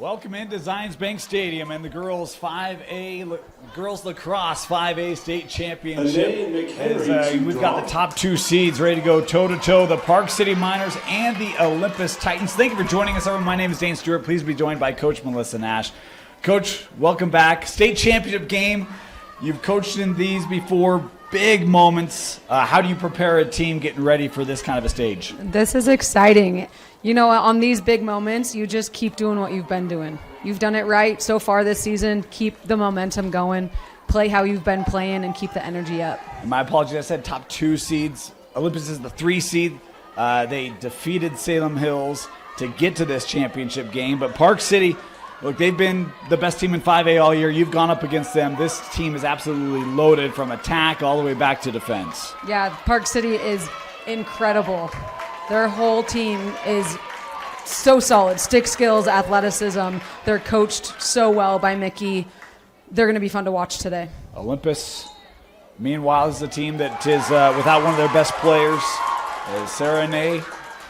Welcome into Zions Bank Stadium and the girls girls lacrosse 5A state championship. We've got the top two seeds ready to go toe-to-toe, the Park City Miners and the Olympus Titans. Thank you for joining us, everyone. My name is Dane Stewart. Please be joined by Coach Melissa Nash. Coach, welcome back. State championship game. You've coached in these before. Big moments. How do you prepare a team getting ready for this kind of a stage? This is exciting. You know, on these big moments, you just keep doing what you've been doing. You've done it right so far this season. Keep the momentum going. Play how you've been playing and keep the energy up. My apologies, I said top two seeds. Olympus is the 3 seed. They defeated Salem Hills to get to this championship game. But Park City, look, they've been the best team in 5A all year. You've gone up against them. This team is absolutely loaded from attack all the way back to defense. Yeah, Park City is incredible. Their whole team is so solid. Stick skills, athleticism. They're coached so well by Mickey. They're going to be fun to watch today. Olympus, meanwhile, is a team that is without one of their best players. Sarah Ane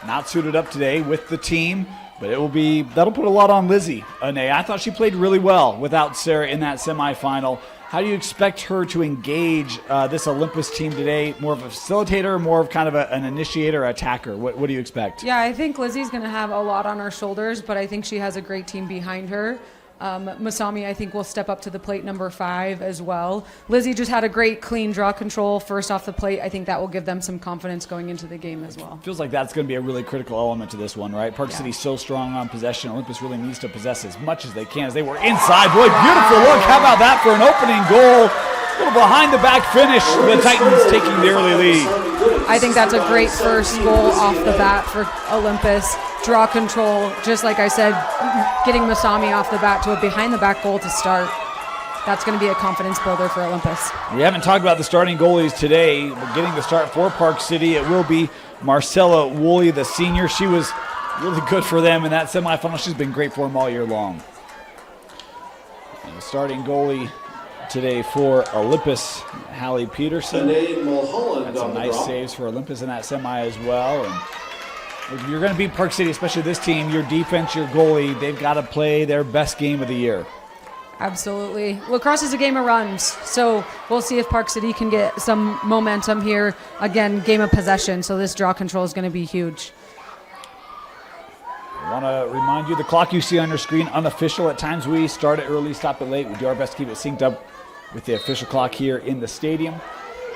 not suited up today with the team, but that'll put a lot on Lizzie Ane. I thought she played really well without Sarah in that semifinal. How do you expect her to engage this Olympus team today? More of a facilitator, or more of kind of an initiator, attacker? What do you expect? Yeah, I think Lizzie's going to have a lot on her shoulders, but I think she has a great team behind her. Masami, I think, will step up to the plate number 5 as well. Lizzie just had a great clean draw control first off the plate. I think that will give them some confidence going into the game as well. Feels like that's going to be a really critical element to this one, right? Park City's so strong on possession. Olympus really needs to possess as much as they can, as they were inside. Boy, beautiful look. How about that for an opening goal? A little behind the back finish. The Titans taking the early lead. I think that's a great first goal off the bat for Olympus. Draw control, just like I said, getting Masami off the bat to a behind-the-back goal to start. That's going to be a confidence builder for Olympus. We haven't talked about the starting goalies today, but getting the start for Park City, it will be Marcella Woolley, the senior. She was really good for them in that semifinal. She's been great for them all year long. And the starting goalie today for Olympus, Hallie Peterson. Had some nice saves for Olympus in that semi as well. And if you're going to beat Park City, especially this team, your defense, your goalie, they've got to play their best game of the year. Absolutely. Lacrosse is a game of runs, so we'll see if Park City can get some momentum here. Again, game of possession, so this draw control is going to be huge. I want to remind you, the clock you see on your screen, unofficial. At times we start it early, stop it late. We do our best to keep it synced up with the official clock here in the stadium.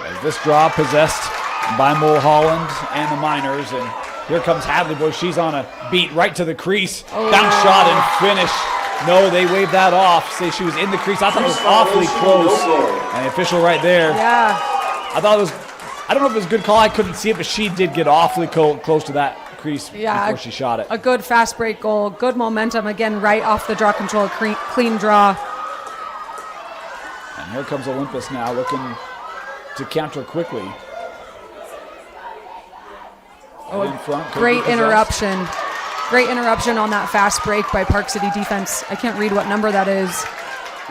As this draw possessed by Mulholland and the Miners, and here comes Hadley. Boy, she's on a beat right to the crease. Bounce shot and finish. No, they waved that off. Say she was in the crease. I thought it was awfully close. And the official right there. Yeah. I don't know if it was a good call. I couldn't see it, but she did get awfully close to that crease before she shot it. A good fast break goal. Good momentum. Again, right off the draw control. Clean draw. And here comes Olympus now looking to counter quickly. In front, great interruption. Great interruption on that fast break by Park City defense. I can't read what number that is.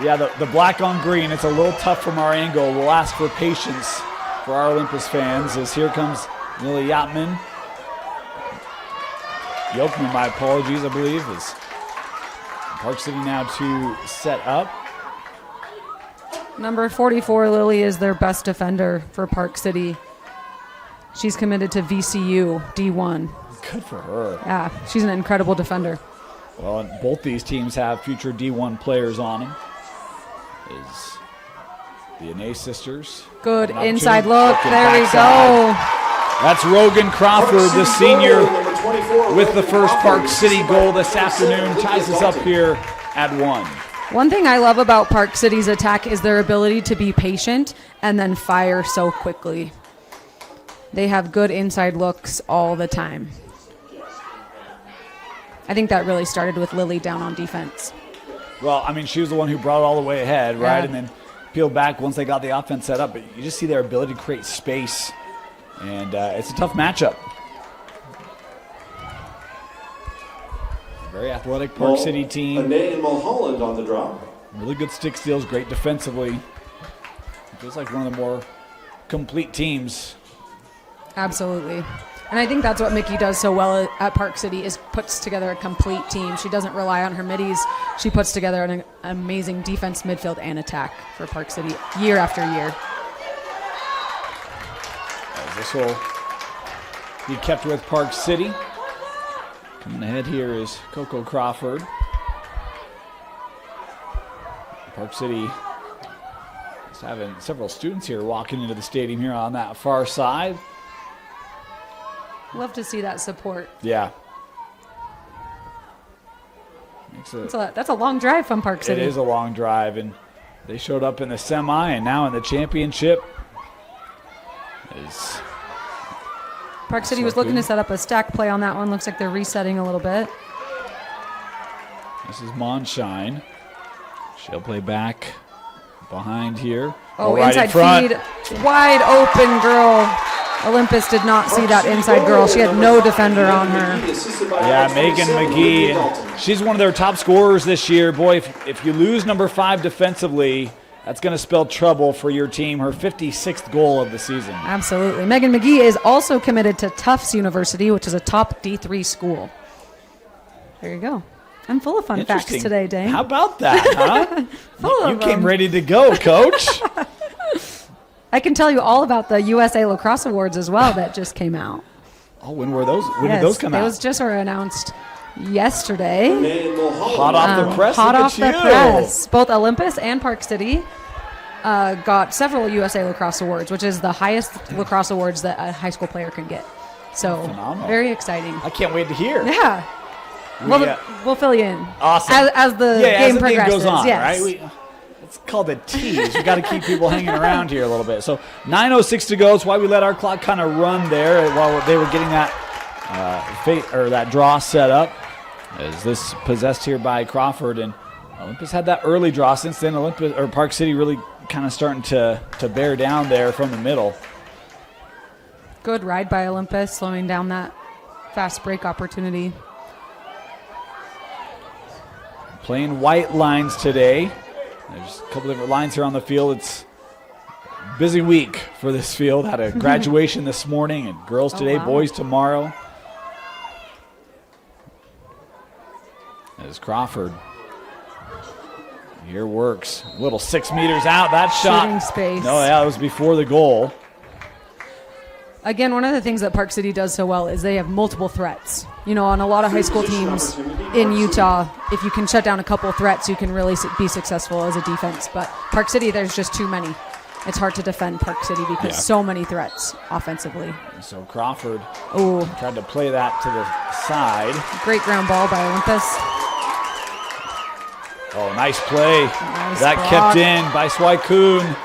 Yeah, the black on green. It's a little tough from our angle. We'll ask for patience for our Olympus fans as here comes Lily Yatman. Yokman, my apologies, I believe, is Park City now to set up. Number 44, Lily, is their best defender for Park City. She's committed to VCU D1. Good for her. Yeah, she's an incredible defender. Well, and both these teams have future D1 players on them. Is the Ane sisters. Good inside look. There we go. That's Rogan Crawford, the senior, with the first Park City goal this afternoon. Ties us up here at 1. One thing I love about Park City's attack is their ability to be patient and then fire so quickly. They have good inside looks all the time. I think that really started with Lily down on defense. Well, I mean, she was the one who brought it all the way ahead, right? Yeah. And then peeled back once they got the offense set up. But you just see their ability to create space. And it's a tough matchup. Very athletic Park City team. Ane and Mulholland on the draw. Really good stick steals, great defensively. It feels like one of the more complete teams. Absolutely. And I think that's what Mickey does so well at Park City is puts together a complete team. She doesn't rely on her middies. She puts together an amazing defense, midfield, and attack for Park City year after year. As this will be kept with Park City. Coming ahead here is Coco Crawford. Park City is having several students here walking into the stadium here on that far side. Love to see that support. Yeah. That's a long drive from Park City. It is a long drive, and they showed up in the semi and now in the championship. Park City was looking to set up a stack play on that one. Looks like they're resetting a little bit. This is Monshine. She'll play back behind here. Oh, right inside in front. feed. Wide open girl. Olympus did not see that inside girl. She had no defender on her. Yeah, Megan McGee. She's one of their top scorers this year. Boy, if you lose number 5 defensively, that's going to spell trouble for your team. Her 56th goal of the season. Absolutely. Megan McGee is also committed to Tufts University, which is a top D3 school. There you go. I'm full of fun facts today, Dane. How about that, huh? You came ready to go, Coach. I can tell you all about the USA Lacrosse Awards as well that just came out. Oh, when were those? When did those come out? It was just announced yesterday. Hot off the press. Hot off the press. Both Olympus and Park City got several USA Lacrosse Awards, which is the highest lacrosse awards that a high school player can get. So very exciting. I can't wait to hear. Yeah. We'll fill you in. Awesome. As the game progresses. Game goes on, yes. right? It's called a tease. We got to keep people hanging around here a little bit. So 9:06 to go. That's why we let our clock kind of run there while they were getting that that draw set up. As this possessed here by Crawford, and Olympus had that early draw. Since then, Park City really kind of starting to bear down there from the middle. Good ride by Olympus, slowing down that fast break opportunity. Playing white lines today. There's a couple different lines here on the field. It's a busy week for this field. Had a graduation this morning, and girls today, boys tomorrow. As Crawford here works. A little 6 meters out. That shot. Shooting space. No, yeah, it was before the goal. Again, one of the things that Park City does so well is they have multiple threats. You know, on a lot of high school teams in Utah, if you can shut down a couple threats, you can really be successful as a defense. But Park City, there's just too many. It's hard to defend Park City because so many threats offensively. So Crawford tried to play that to the side. Great ground ball by Olympus. Oh, nice play. Nice that block. Kept in by Swykoon.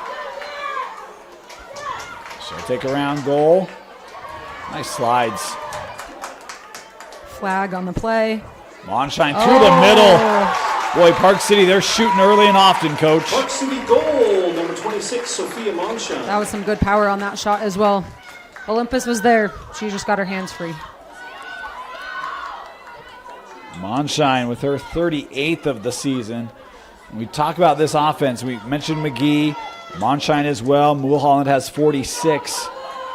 She'll take around goal. Nice slides. Flag on the play. Monshine through the middle. Boy, Park City, they're shooting early and often, Coach. Park City goal, number 26, Sophia Monshine. That was some good power on that shot as well. Olympus was there. She just got her hands free. Monshine with her 38th of the season. When we talk about this offense, we mentioned McGee, Monshine as well. Mulholland has 46.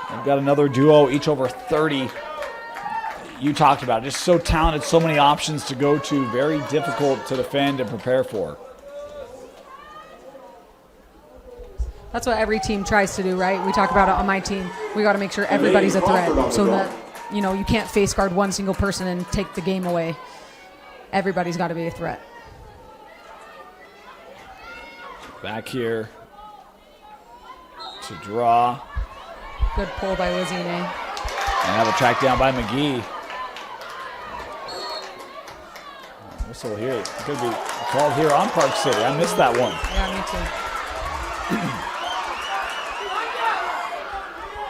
They've got another duo, each over 30. You talked about it. Just so talented, so many options to go to. Very difficult to defend and prepare for. That's what every team tries to do, right? We talk about it on my team. We got to make sure everybody's a threat so that, you know, you can't face guard one single person and take the game away. Everybody's got to be a threat. Back here to draw. Good pull by Lizzie. And have a track down by McGee. Whistle here. It could be called here on Park City. I missed that one. Yeah, me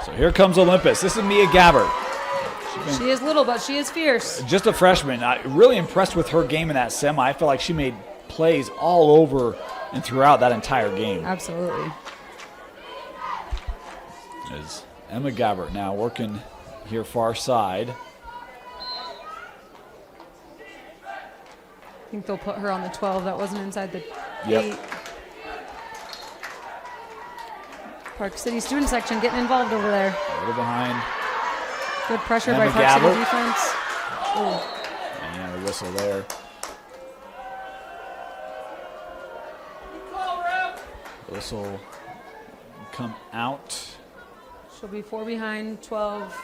too. So here comes Olympus. This is Mia Gabbard. She is little, but she is fierce. Just a freshman. I'm really impressed with her game in that semi. I feel like she made plays all over and throughout that entire game. Absolutely. As Emma Gabbard now working here far side. I think they'll put her on the 12. That wasn't inside the 8. Park City student section getting involved over there. A little behind Good pressure And by Park City McGavitt. defense. Ooh. And a whistle there. Whistle come out. She'll be 4 behind, 12.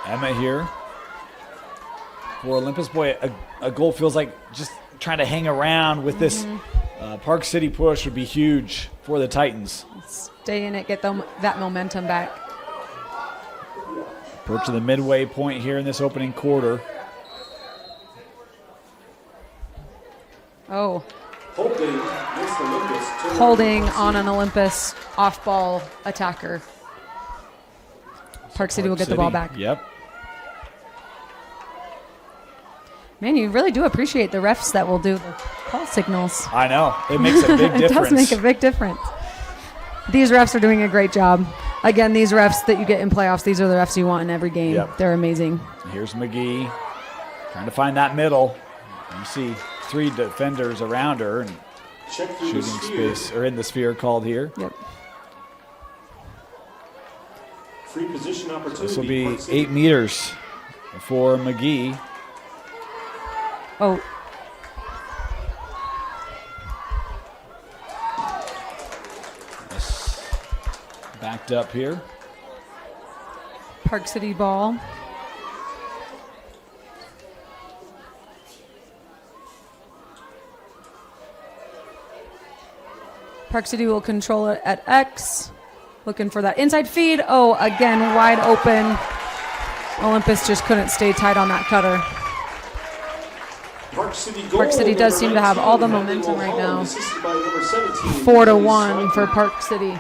Emma here for Olympus. Boy, a goal feels like just trying to hang around with this Park City push would be huge for the Titans. Stay in it, get that momentum back. Approaching the midway point here in this opening quarter. Oh, Holding against Olympus. holding on an Olympus off-ball attacker. Park City will get the ball back. Yep. Man, you really do appreciate the refs that will do the call signals. I know. It makes a big It difference. does make a big difference. These refs are doing a great job. Again, these refs that you get in playoffs, these are the refs you want in every game. Yep. They're amazing. Here's McGee trying to find that middle. You see 3 defenders around her and Check through the shooting sphere. space, or in the sphere called here. Yep. Free position opportunity. This will be Park City. 8 meters for McGee. Oh, This backed up here. Park City ball. Park City will control it at X. Looking for that inside feed. Oh, again, wide open. Olympus just couldn't stay tight on that cutter. Park City, goal, Park City does number seem to have all the 19, momentum right Holland, now. assisted by number 17, 4-1 for Striker. Park City.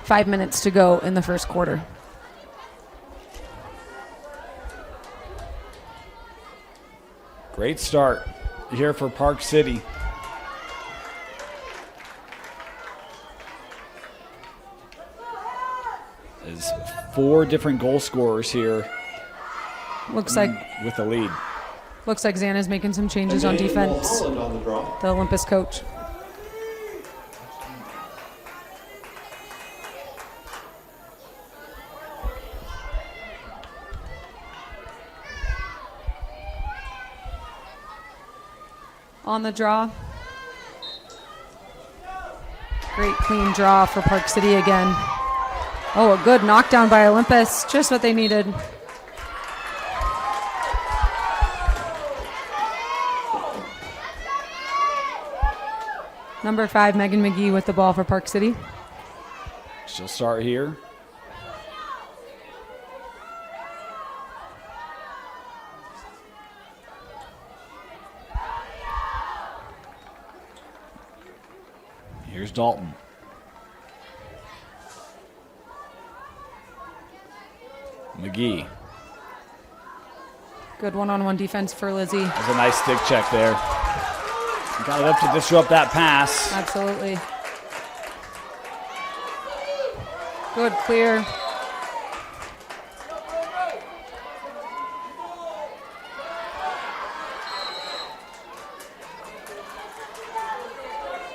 5 minutes to go in the first quarter. Great start here for Park City. There's 4 different goal scorers here Looks like with the lead. Xana's making some changes on Emmanuel defense. Holland on the draw. The Olympus coach. On the draw. Great clean draw for Park City again. Oh, a good knockdown by Olympus. Just what they needed. Number 5, Megan McGee with the ball for Park City. She'll start here. Here's Dalton. McGee. Good one-on-one defense for Lizzie. That's a nice stick check there. Got it up to disrupt that pass. Absolutely. Good clear.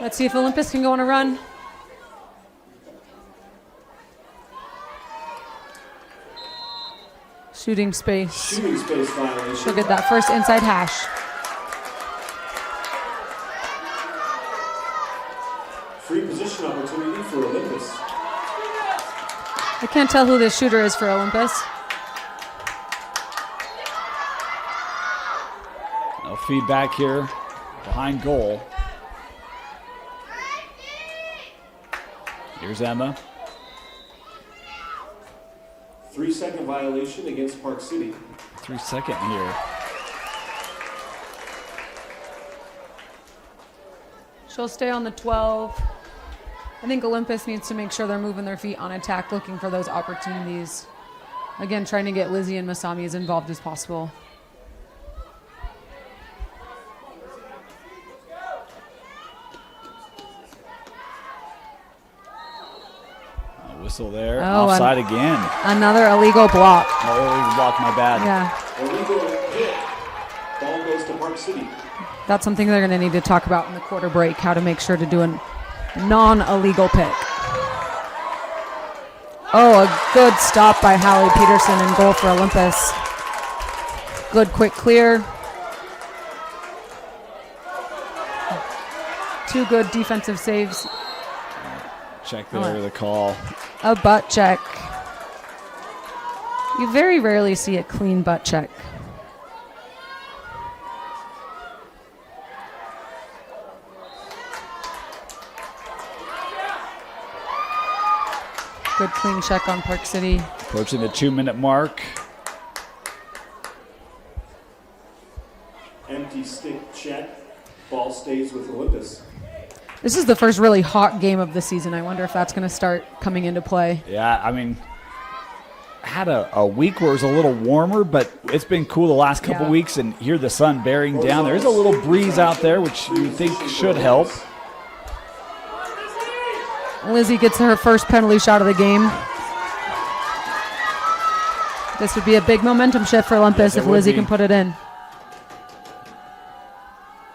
Let's see if Olympus can go on a run. Shooting space. Shooting space violation. She'll get that first inside hash. Free position opportunity for Olympus. I can't tell who this shooter is for Olympus. No feedback here behind goal. Here's Emma. 3-second violation against Park City. 3-second here. She'll stay on the 12. I think Olympus needs to make sure they're moving their feet on attack, looking for those opportunities. Again, trying to get Lizzie and Masami as involved as possible. A whistle there. Oh, Offside again. Another illegal block. Oh, illegal block, my bad. Yeah, Illegal hit. Ball goes to Park City. that's something they're going to need to talk about in the quarter break, how to make sure to do a non-illegal pick. Oh, a good stop by Hallie Peterson and goal for Olympus. Good quick clear. 2 good defensive saves. Check there, the call. A butt check. You very rarely see a clean butt check. Good clean check on Park City. Approaching the 2-minute mark. Empty stick check. Ball stays with Olympus. This is the first really hot game of the season. I wonder if that's going to start coming into play. Yeah, I mean, had a week where it was a little warmer, but it's been cool the last couple weeks, and here the sun bearing down. There's a little breeze out there, which you think should help. Lizzie gets her first penalty shot of the game. This would be a big momentum shift for Olympus if Lizzie can put it in.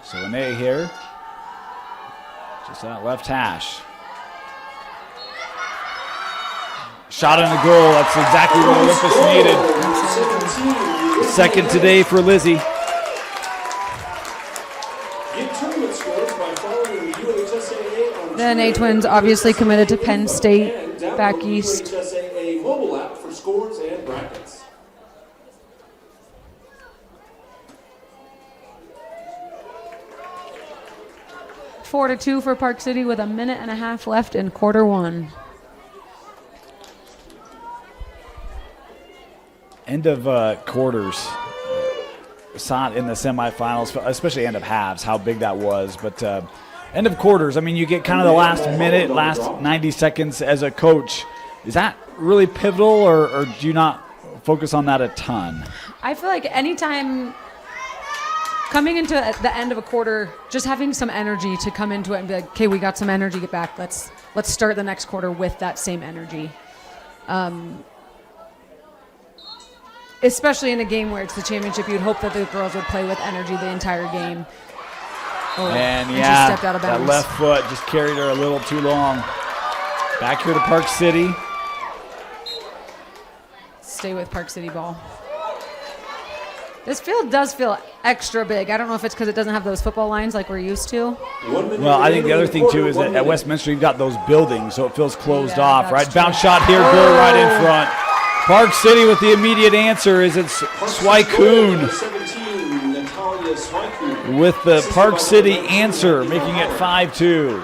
So an A here. Just that left hash. Shot on the goal. That's exactly what Olympus needed. Second today for Lizzie. The NA Twins obviously committed to Penn State back east. Mobile app for scores and brackets. Four to 2 for Park City with 1.5 minutes left in quarter one. End of quarters. Saw it in the semifinals, especially end of halves, how big that was. But end of quarters, I mean, you get kind of the last minute, last 90 seconds as a coach. Is that really pivotal, or do you not focus on that a ton? I feel like anytime coming into the end of a quarter, just having some energy to come into it and be like, okay, we got some energy, get back. Let's start the next quarter with that same energy. Especially in a game where it's the championship, you'd hope that the girls would play with energy the entire game. Oh, and she yeah, stepped out of bounds. That left foot just carried her a little too long. Back here to Park City. Stay with Park City ball. This field does feel extra big. I don't know if it's because it doesn't have those football lines like we're used to. Well, I think the other thing, too, is that at Westminster, you've got those buildings, so it feels closed off, right? True. Bounce shot here, goal right in front. Park City with the immediate answer is it's Swykoon with the Park City answer, making it 5-2.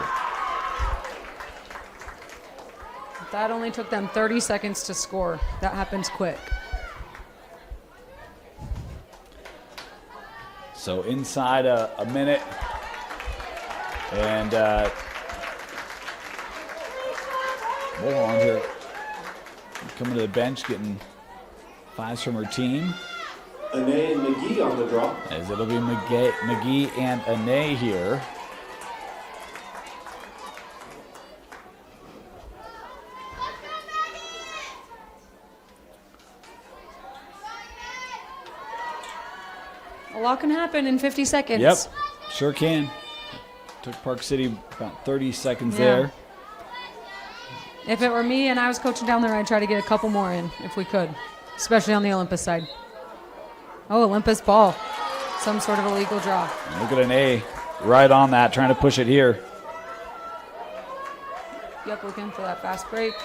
That only took them 30 seconds to score. That happens quick. So inside a minute, and hold on here. Coming to the bench, getting fives from her team. Anae and McGee on the draw. As it'll be McGee and Anae here. A lot can happen in 50 seconds. Yep, sure can. Took Park City about 30 seconds there. If it were me and I was coaching down there, I'd try to get a couple more in if we could, especially on the Olympus side. Oh, Olympus ball. Some sort of illegal draw. Look at an A right on that, trying to push it here. Yep, looking for that fast break.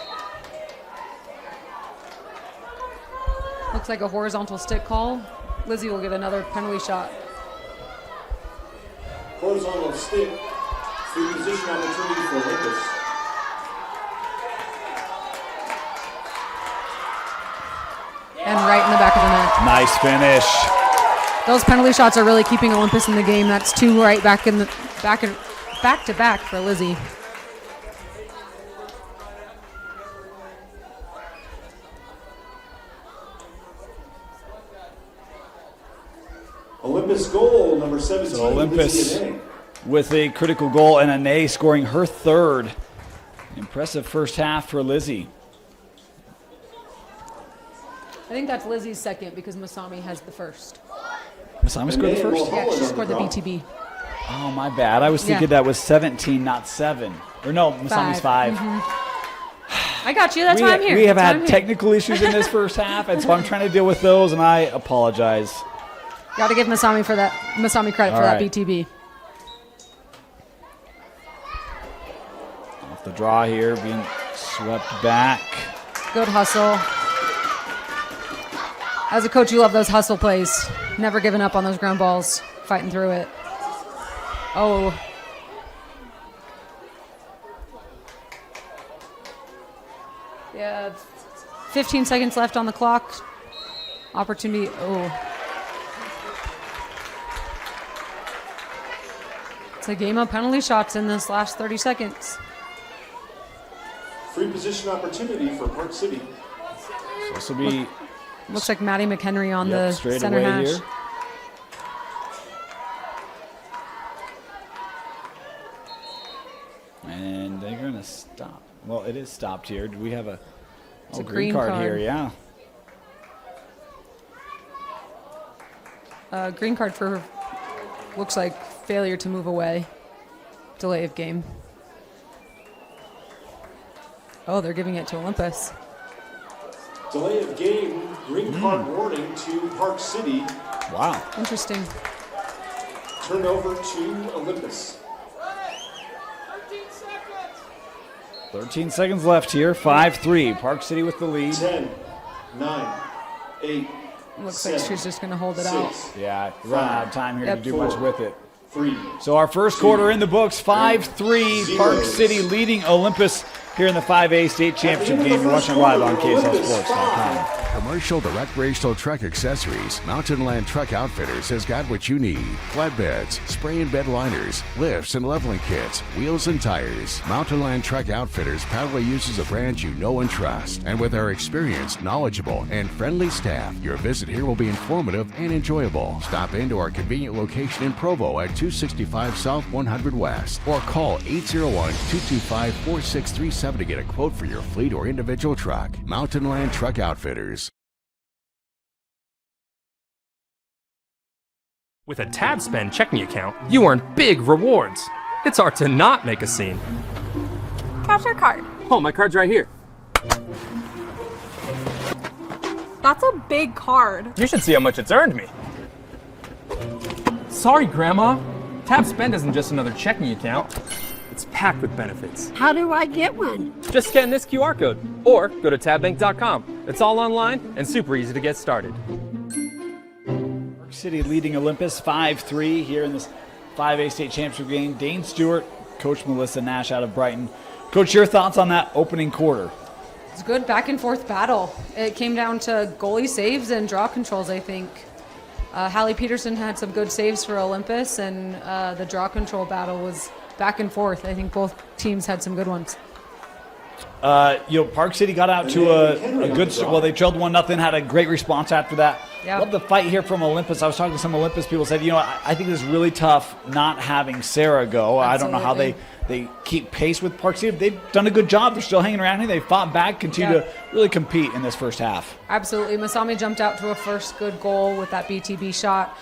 Looks like a horizontal stick call. Lizzie will get another penalty shot. Horizontal stick. Free position opportunity for Olympus. And right in the back of the net. Nice finish. Those penalty shots are really keeping Olympus in the game. That's 2 right back in the back to back for Lizzie. Olympus goal, number 17. So Olympus Lizzie with a critical goal and Anae scoring her third. Impressive first half for Lizzie. I think that's Lizzie's second because Masami has the first. Masami scored the first? Yeah, she scored the BTB. Oh, my bad. I was thinking that was 17, not 7. Or no, Masami's 5. I got you. That's why I'm here. We have That's why I'm had here. technical issues in this first half, and so I'm trying to deal with those, and I apologize. Got to give Masami credit for that BTB. Off the draw here, being swept back. Good hustle. As a coach, you love those hustle plays. Never giving up on those ground balls, fighting through it. Oh. Yeah, 15 seconds left on the clock. Opportunity. Oh. It's a game of penalty shots in this last 30 seconds. Free position opportunity for Park City. So this will be Looks like Maddie McHenry on the straight center away hash. here. And they're going to stop. Well, it is stopped here. Do we have a green card here? Yeah. Green card for, looks like failure to move away. Delay of game. Oh, they're giving it to Olympus. Delay of game, green card warning to Park City. Wow. Interesting. Turnover to Olympus. 13 seconds left here. 5-3. Park City with the lead. 10, 9, 8. Looks 7, like she's just going to hold it 6, out. Yeah, running out of time here to do 4, much with it. 3. So our first quarter in the books, 5-3. Park City leading Olympus here in the 5A state championship game. You're watching live on KSLSports.com. Commercial to recreational truck accessories, Mountain Land Truck Outfitters has got what you need. Flatbeds, spray and bed liners, lifts and leveling kits, wheels and tires. Mountain Land Truck Outfitters proudly uses a brand you know and trust. And with our experienced, knowledgeable, and friendly staff, your visit here will be informative and enjoyable. Stop into our convenient location in Provo at 265 South 100 West or call 801-225-4637 to get a quote for your fleet or individual truck. Mountain Land Truck Outfitters. With a Tab Spend checking account, you earn big rewards. It's hard to not make a scene. Cash or card? Oh, my card's right here. That's a big card. You should see how much it's earned me. Sorry, Grandma. Tab Spend isn't just another checking account. It's packed with benefits. How do I get one? Just scan this QR code or go to tabbank.com. It's all online and super easy to get started. Park City leading Olympus 5-3 here in this 5A state championship game. Dane Stewart, Coach Melissa Nash out of Brighton. Coach, your thoughts on that opening quarter? It's a good back and forth battle. It came down to goalie saves and draw controls, I think. Hallie Peterson had some good saves for Olympus, and the draw control battle was back and forth. I think both teams had some good ones. Park City got out to a good, well, they trailed 1-0, had a great response after that. Yep. Love the fight here from Olympus. I was talking to some Olympus people, said, I think this is really tough not having Sarah go. Absolutely. I don't know how they keep pace with Park City. They've done a good job. They're still hanging around here. They fought back, continue to really compete in this first half. Absolutely. Masami jumped out to a first good goal with that BTB shot.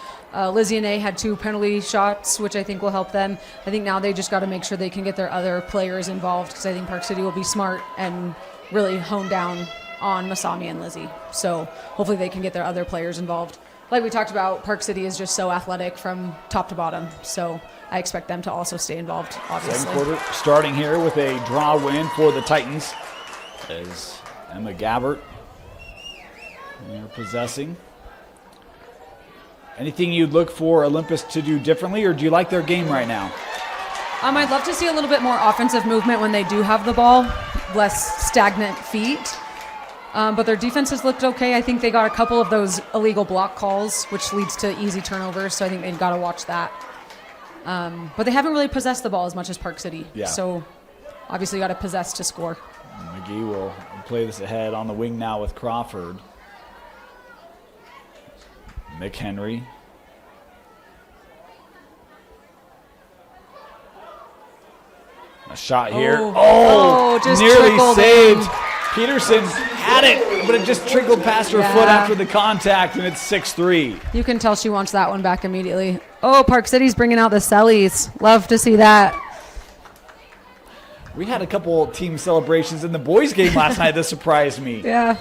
Lizzie and A had 2 penalty shots, which I think will help them. I think now they just got to make sure they can get their other players involved, because I think Park City will be smart and really hone down on Masami and Lizzie. So hopefully they can get their other players involved. Like we talked about, Park City is just so athletic from top to bottom. So I expect them to also stay involved, obviously. Second quarter starting here with a draw win for the Titans as Emma Gabbert they're possessing. Anything you'd look for Olympus to do differently, or do you like their game right now? I'd love to see a little bit more offensive movement when they do have the ball, less stagnant feet. But their defenses looked okay. I think they got a couple of those illegal block calls, which leads to easy turnovers, so I think they've got to watch that. But they haven't really possessed the ball as much as Park City. Yeah. So obviously got to possess to score. McGee will play this ahead on the wing now with Crawford. McHenry. A shot here. Oh, just nearly trickled saved. in. Peterson had it, but it just trickled past her foot after the contact, and it's 6-3. You can tell she wants that one back immediately. Oh, Park City's bringing out the Sellies. Love to see that. We had a couple team celebrations in the boys' game last night that surprised me. Yeah.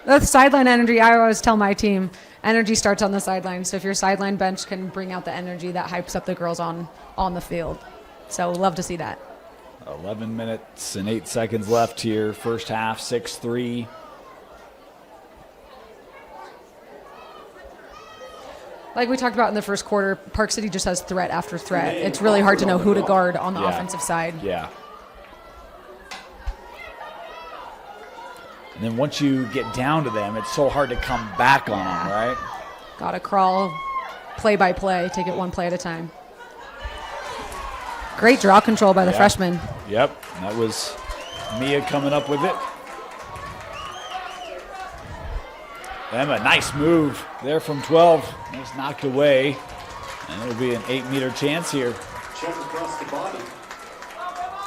The sideline energy, I always tell my team, energy starts on the sideline. So if your sideline bench can bring out the energy, that hypes up the girls on the field. So love to see that. 11 minutes and 8 seconds left here. First half, 6-3. Like we talked about in the first quarter, Park City just has threat after threat. It's really hard to know who to guard on the offensive side. Yeah. And then once you get down to them, it's so hard to come back on them, right? Got to crawl play by play, take it one play at a time. Great draw control by the freshman. Yep, that was Mia coming up with it. Emma, nice move there from 12. Just knocked away. And it'll be an 8-meter chance here. Check across the body.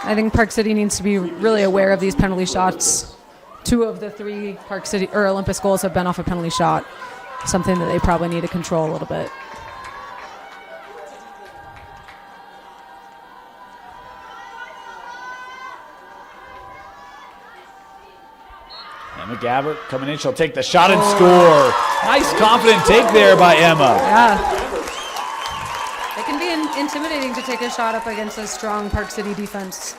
I think Park City needs to be really aware of these penalty shots. 2 of the 3 Park City or Olympus goals have been off a penalty shot. Something that they probably need to control a little bit. Emma Gabbert coming in. She'll take the shot and score. Nice confident take there by Emma. Yeah. It can be intimidating to take a shot up against a strong Park City defense.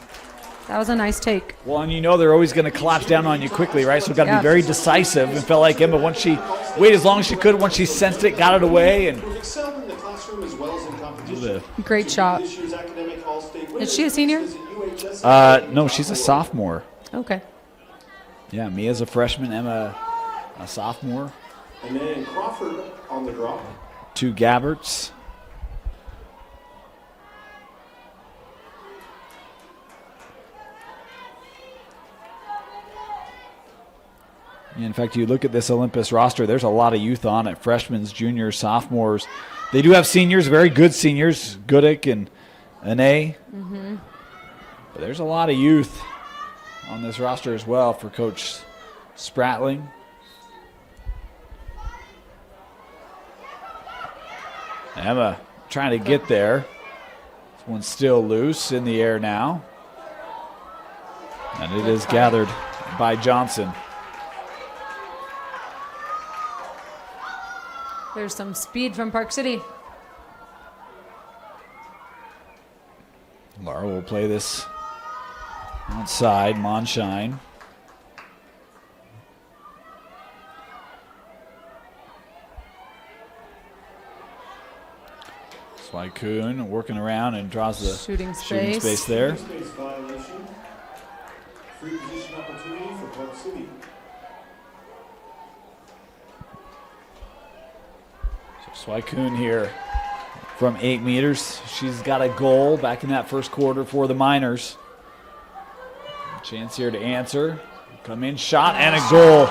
That was a nice take. Well, and you know they're always going to collapse down on you quickly, right? So we've got to be very decisive. And felt like Emma, once she waited as long as she could, once she sensed it, got it away. And Excelled in the classroom as well as in competition. Great shot. This year's academic All-State winner Is she a senior? is UHS. no, she's a sophomore. Okay. Yeah, Mia's a freshman, Emma a sophomore. And then Crawford on the draw. 2 Gabberts. In fact, you look at this Olympus roster, there's a lot of youth on it. Freshmen, juniors, sophomores. They do have seniors, very good seniors, Goodick and Ane. Mm-hmm. But there's a lot of youth on this roster as well for Coach Spratling. Emma trying to get there. This one's still loose in the air now. And it is gathered by Johnson. There's some speed from Park City. Laura will play this outside, Monshine. Slykoon working around and draws the Shooting shooting space. space there. Space violation. Free position opportunity for Park City. So Slykoon here from 8 meters. She's got a goal back in that first quarter for the Miners. Chance here to answer. Come in, shot, and a goal.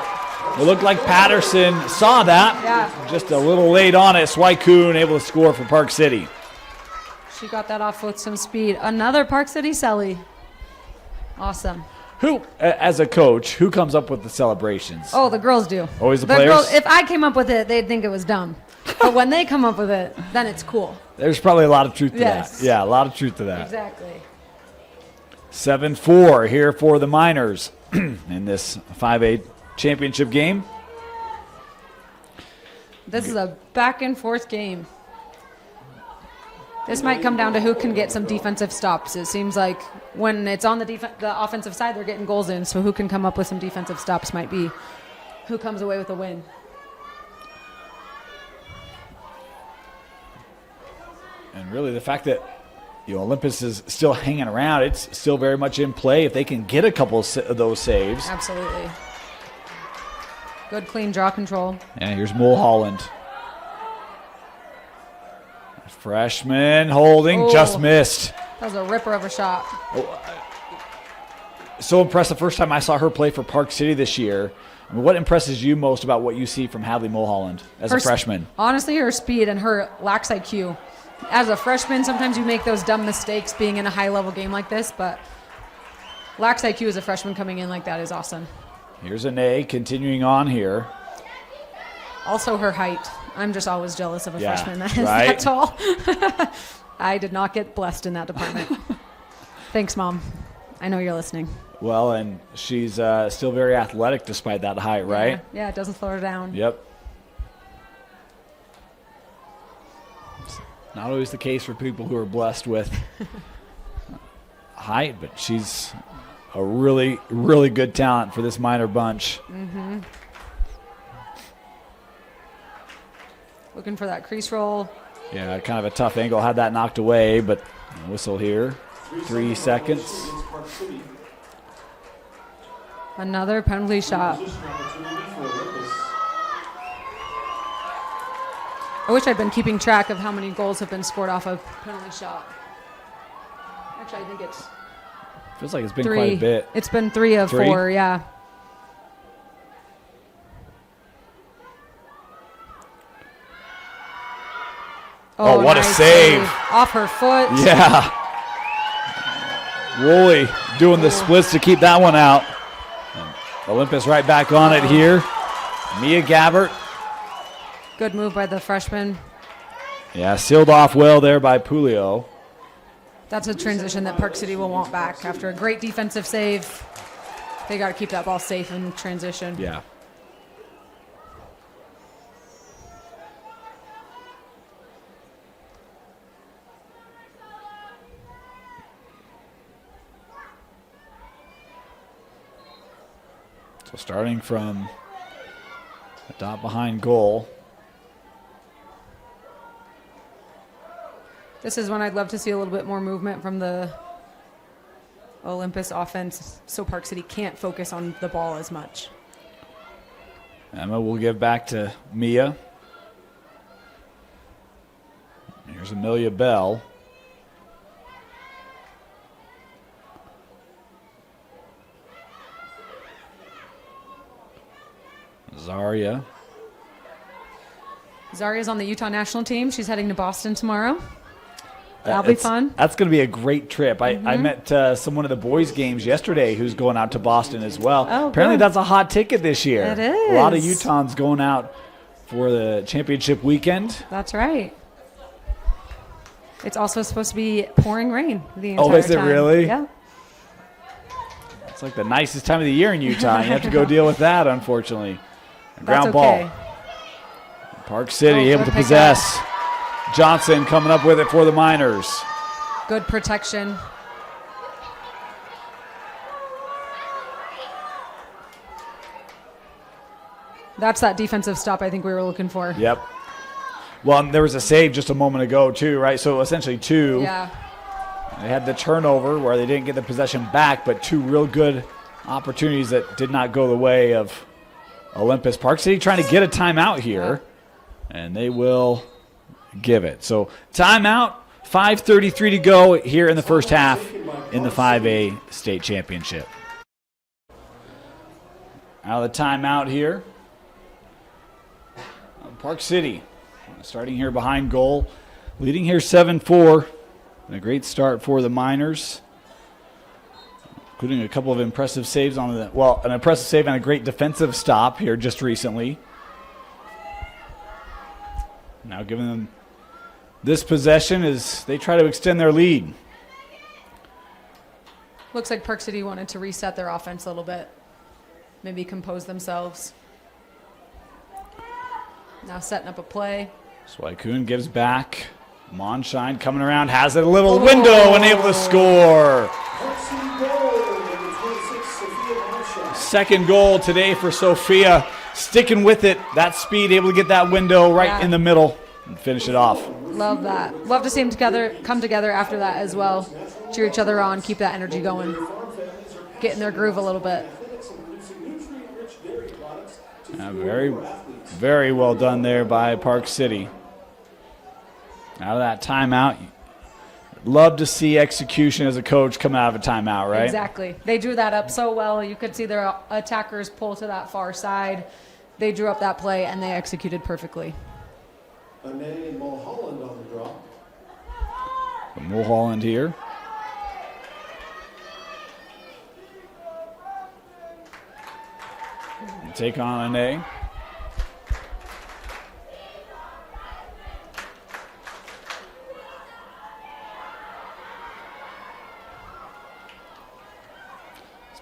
It looked like Patterson saw that. Yeah. Just a little late on it. Slykoon able to score for Park City. She got that off with some speed. Another Park City Selly. Awesome. Who, as a coach, who comes up with the celebrations? Oh, the girls do. Always the players? Girls, if I came up with it, they'd think it was dumb. But when they come up with it, then it's cool. There's probably a lot of truth to Yes. that. Yeah, a lot of truth to that. Exactly. 7-4 here for the Miners in this 5A championship game. This is a back and forth game. This might come down to who can get some defensive stops. It seems like when it's on the offensive side, they're getting goals in. So who can come up with some defensive stops might be who comes away with a win. And really the fact that Olympus is still hanging around, it's still very much in play if they can get a couple of those saves. Absolutely. Good clean draw control. And here's Mulholland. Freshman holding, just missed. That was a ripper of a shot. So impressed the first time I saw her play for Park City this year. I mean, what impresses you most about what you see from Hadley Mulholland as a freshman? Honestly, her speed and her lax IQ. As a freshman, sometimes you make those dumb mistakes being in a high-level game like this, but lax IQ as a freshman coming in like that is awesome. Here's Ane continuing on here. Also her height. I'm just always jealous of a freshman that is right. that tall. I did not get blessed in that department. Thanks, Mom. I know you're listening. Well, and she's still very athletic despite that height, right? Yeah, it doesn't slow her down. Yep. It's not always the case for people who are blessed with height, but she's a really, really good talent for this minor bunch. Mm-hmm. Looking for that crease roll. Yeah, kind of a tough angle. Had that knocked away, but whistle here. 3 seconds. Another penalty shot. I wish I'd been keeping track of how many goals have been scored off a penalty shot. Actually, I think it's Feels like it's been 3. quite a bit. It's been 3 of 3? 4, yeah. Oh, what a nice save. Off her foot. Yeah. Woolley doing the splits to keep that one out. And Olympus right back on it here. Mia Gabbert. Good move by the freshman. Yeah, sealed off well there by Pulio. That's a transition that Park City will want back after a great defensive save. They got to keep that ball safe in transition. Yeah. So starting from the dot behind goal. This is when I'd love to see a little bit more movement from the Olympus offense so Park City can't focus on the ball as much. Emma will give back to Mia. Here's Amelia Bell. Zaria. Zaria's on the Utah national team. She's heading to Boston tomorrow. That'll be fun. That's going to be a great trip. I met someone at the boys' games yesterday who's going out to Boston as well. Oh, apparently good. that's a hot ticket this year. It is. A lot of Utahns going out for the championship weekend. That's right. It's also supposed to be pouring rain the entire time. Oh, is it really? Yeah. It's like the nicest time of the year in Utah. You have to go deal with that, unfortunately. Ground okay. ball. Park City able to pick possess. Johnson coming up with it for the Miners. Good protection. That's that defensive stop I think we were looking for. Yep. Well, and there was a save just a moment ago, too, right? So essentially 2. Yeah. They had the turnover where they didn't get the possession back, but 2 real good opportunities that did not go the way of Olympus. Park City trying to get a timeout here, and they will give it. So timeout, 5:33 to go here in the first half in the 5A state championship. Out of the timeout here. Park City starting here behind goal, leading here 7-4. And a great start for the Miners, including a couple of impressive saves on the, well, an impressive save and a great defensive stop here just recently. Now giving them this possession as they try to extend their lead. Looks like Park City wanted to reset their offense a little bit. Maybe compose themselves. Now setting up a play. Swaikun gives back. Monshine coming around, has a little window and able to score. Second goal today for Sophia. Sticking with it, that speed, able to get that window right in the middle and finish it off. Love that. Love to see them come together after that as well. Cheer each other on, keep that energy going. Get in their groove a little bit. Very, very well done there by Park City. Out of that timeout, love to see execution as a coach come out of a timeout, right? Exactly. They drew that up so well. You could see their attackers pull to that far side. They drew up that play, and they executed perfectly. Ane and Mulholland on the draw. Mulholland here. Take on Ane.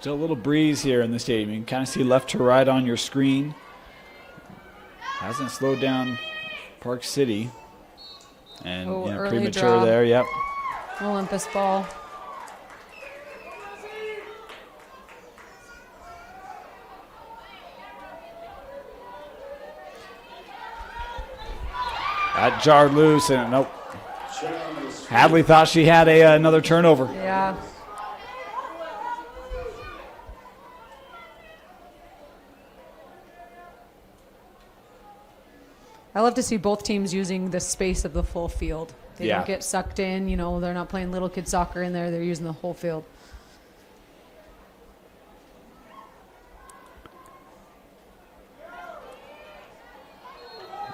Still a little breeze here in the stadium. You can kind of see left to right on your screen. Hasn't slowed down Park City. And early premature draw. there, yep. Olympus ball. That jarred loose, and nope. Checking the screen. Hadley thought she had another turnover. Yeah. I love to see both teams using the space of the full field. They Yeah. don't get sucked in. You know, they're not playing little kid soccer in there. They're using the whole field.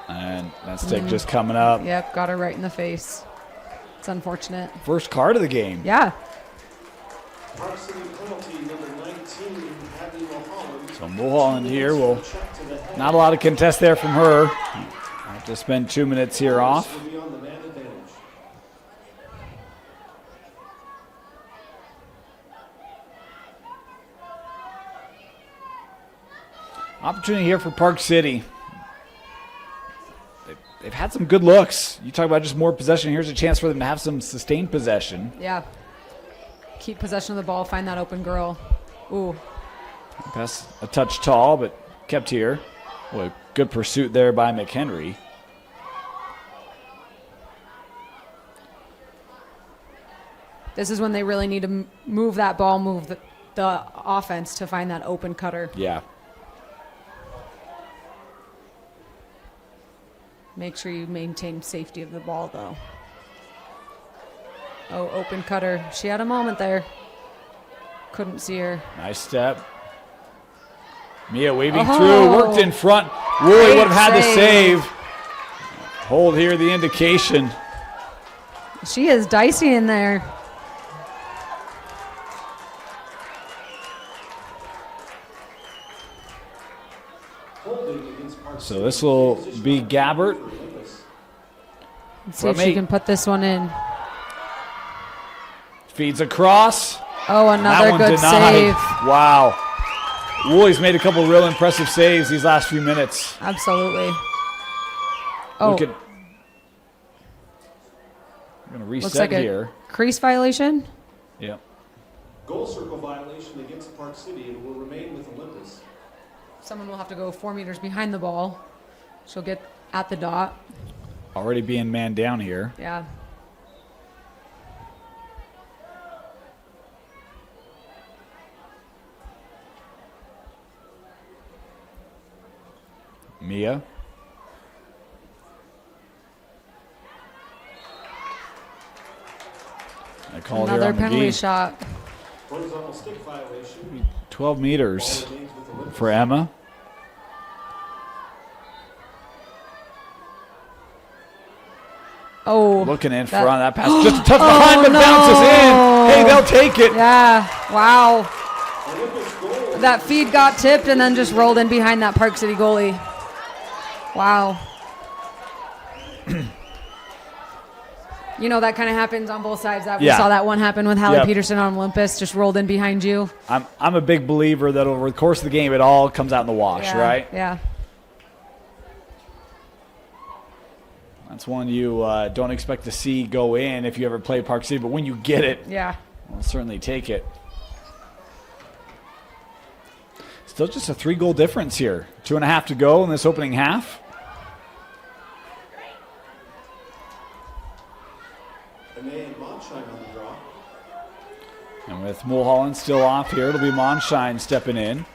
And that stick just coming up. Yep, got her right in the face. It's unfortunate. First card of the game. Yeah. Park City penalty number 19, Hadley Mulholland. So Mulholland here will Check to the head. not a lot of contest there from her. Have to spend 2 minutes here off. Will be on the man advantage. Opportunity here for Park City. They've had some good looks. You talk about just more possession. Here's a chance for them to have some sustained possession. Yeah. Keep possession of the ball. Find that open girl. Ooh. Pass a touch tall, but kept here. Boy, good pursuit there by McHenry. This is when they really need to move that ball, move the offense to find that open cutter. Yeah. Make sure you maintain safety of the ball, though. Oh, open cutter. She had a moment there. Couldn't see her. Nice step. Mia weaving Oh. through, worked in front. Woolley Great would have had the save. save. Hold here, the indication. She is dicey in there. Holding against Park So this will be Gabbert. Let's see if From she eight. can put this one in. Feeds across. Oh, That another one good denied. save. Wow. Woolley's made a couple real impressive saves these last few minutes. Absolutely. Oh, Look at. I'm going to looks reset like here. a crease violation. Yep. Goal circle violation against Park City and will remain with Olympus. Someone will have to go 4 meters behind the ball. She'll get at the dot. Already being man down here. Yeah. Mia. I called here Another on penalty McGee. shot. Horizontal stick violation. 12 Ball meters remains with Olympus. for Emma. Oh. Looking in That- front. That pass just a touch behind, but no. bounces in. Hey, they'll take it. Yeah. Wow. Olympus goal. That feed got tipped and then just rolled in behind that Park City goalie. Wow. You know, that kind of happens on both sides. We Yeah. saw that one happen with Hallie Yep. Peterson on Olympus, just rolled in behind you. I'm a big believer that over the course of the game, it all comes out in the wash, Yeah. right? Yeah. That's one you don't expect to see go in if you ever play Park City, but when you get it, Yeah. we'll certainly take it. Still just a 3-goal difference here. 2.5 to go in this opening half. Anae Monshine on the draw. And with Mulholland still off here, it'll be Monshine stepping in.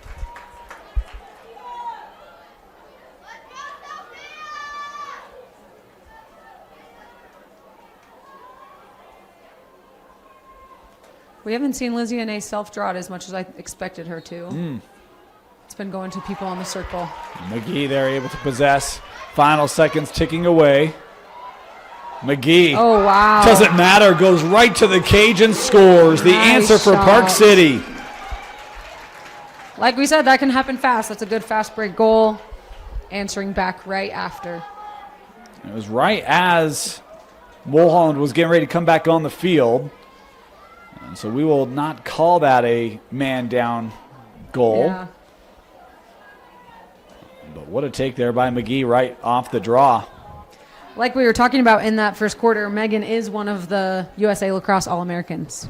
We haven't seen Lizzie and A self-draw it as much as I expected her to. It's been going to people on the circle. McGee there able to possess. Final seconds ticking away. McGee. Oh, wow. Doesn't matter. Goes right to the cage and scores. The Nice answer for Park shot. City. Like we said, that can happen fast. That's a good fast break goal. Answering back right after. It was right as Mulholland was getting ready to come back on the field. And so we will not call that a man down goal. Yeah. But what a take there by McGee right off the draw. Like we were talking about in that first quarter, Megan is one of the USA Lacrosse All-Americans.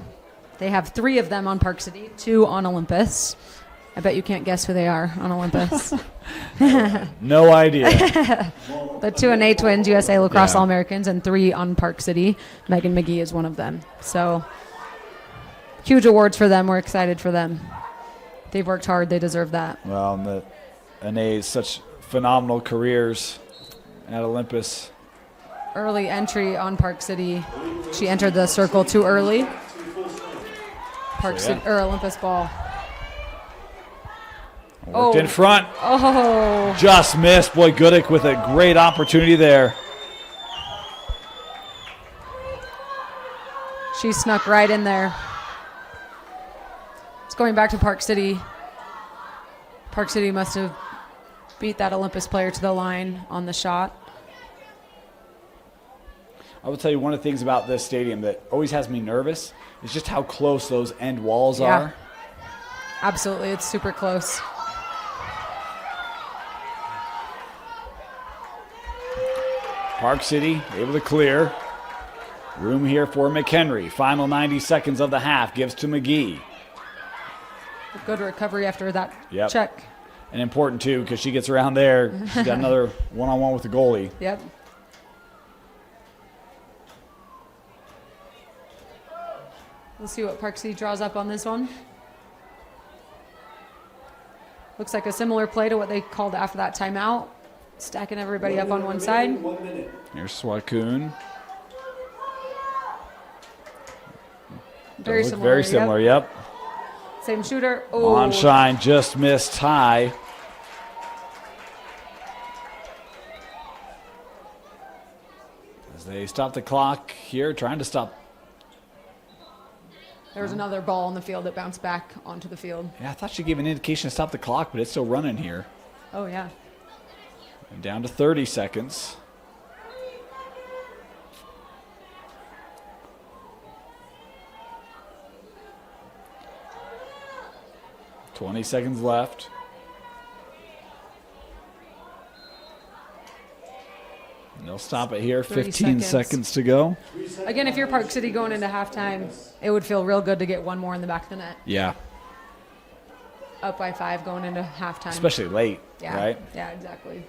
They have 3 of them on Park City, 2 on Olympus. I bet you can't guess who they are on Olympus. No idea. The 2 and A twins, USA Lacrosse Yeah. All-Americans, and 3 on Park City. Megan McGee is one of them. So huge awards for them. We're excited for them. They've worked hard. They deserve that. Well, and the Anae's such phenomenal careers at Olympus. Early entry on Park City. She entered the circle too early. Park So, yeah. City or Olympus ball. Worked in front. Oh, Just missed. Boy, Goodek with a great opportunity there. she snuck right in there. It's going back to Park City. Park City must have beat that Olympus player to the line on the shot. I will tell you one of the things about this stadium that always has me nervous is just how close those end walls Yeah. are. Absolutely, it's super close. Park City able to clear. Room here for McHenry. Final 90 seconds of the half gives to McGee. A good recovery after that Yep. check. And important too because she gets around there. She's got another one-on-one with the goalie. Yep. We'll see what Park City draws up on this one. Looks like a similar play to what they called after that timeout. Stacking everybody up on one side. 1 minute. Here's Swakoon. Very Look similar. very similar, yep. Same shooter. Oh, Onshine just missed high. As they stop the clock here, trying to stop. there was another ball on the field that bounced back onto the field. Yeah, I thought she gave an indication to stop the clock, but it's still running here. Oh, yeah. And down to 30 seconds. $20 seconds left. And they'll stop it here. 30 15 seconds. seconds to go. Again, if you're Park City going into halftime, it would feel real good to get one more in the back of the net. Yeah, Up by 5 going into halftime. especially late, yeah. right? Yeah, exactly.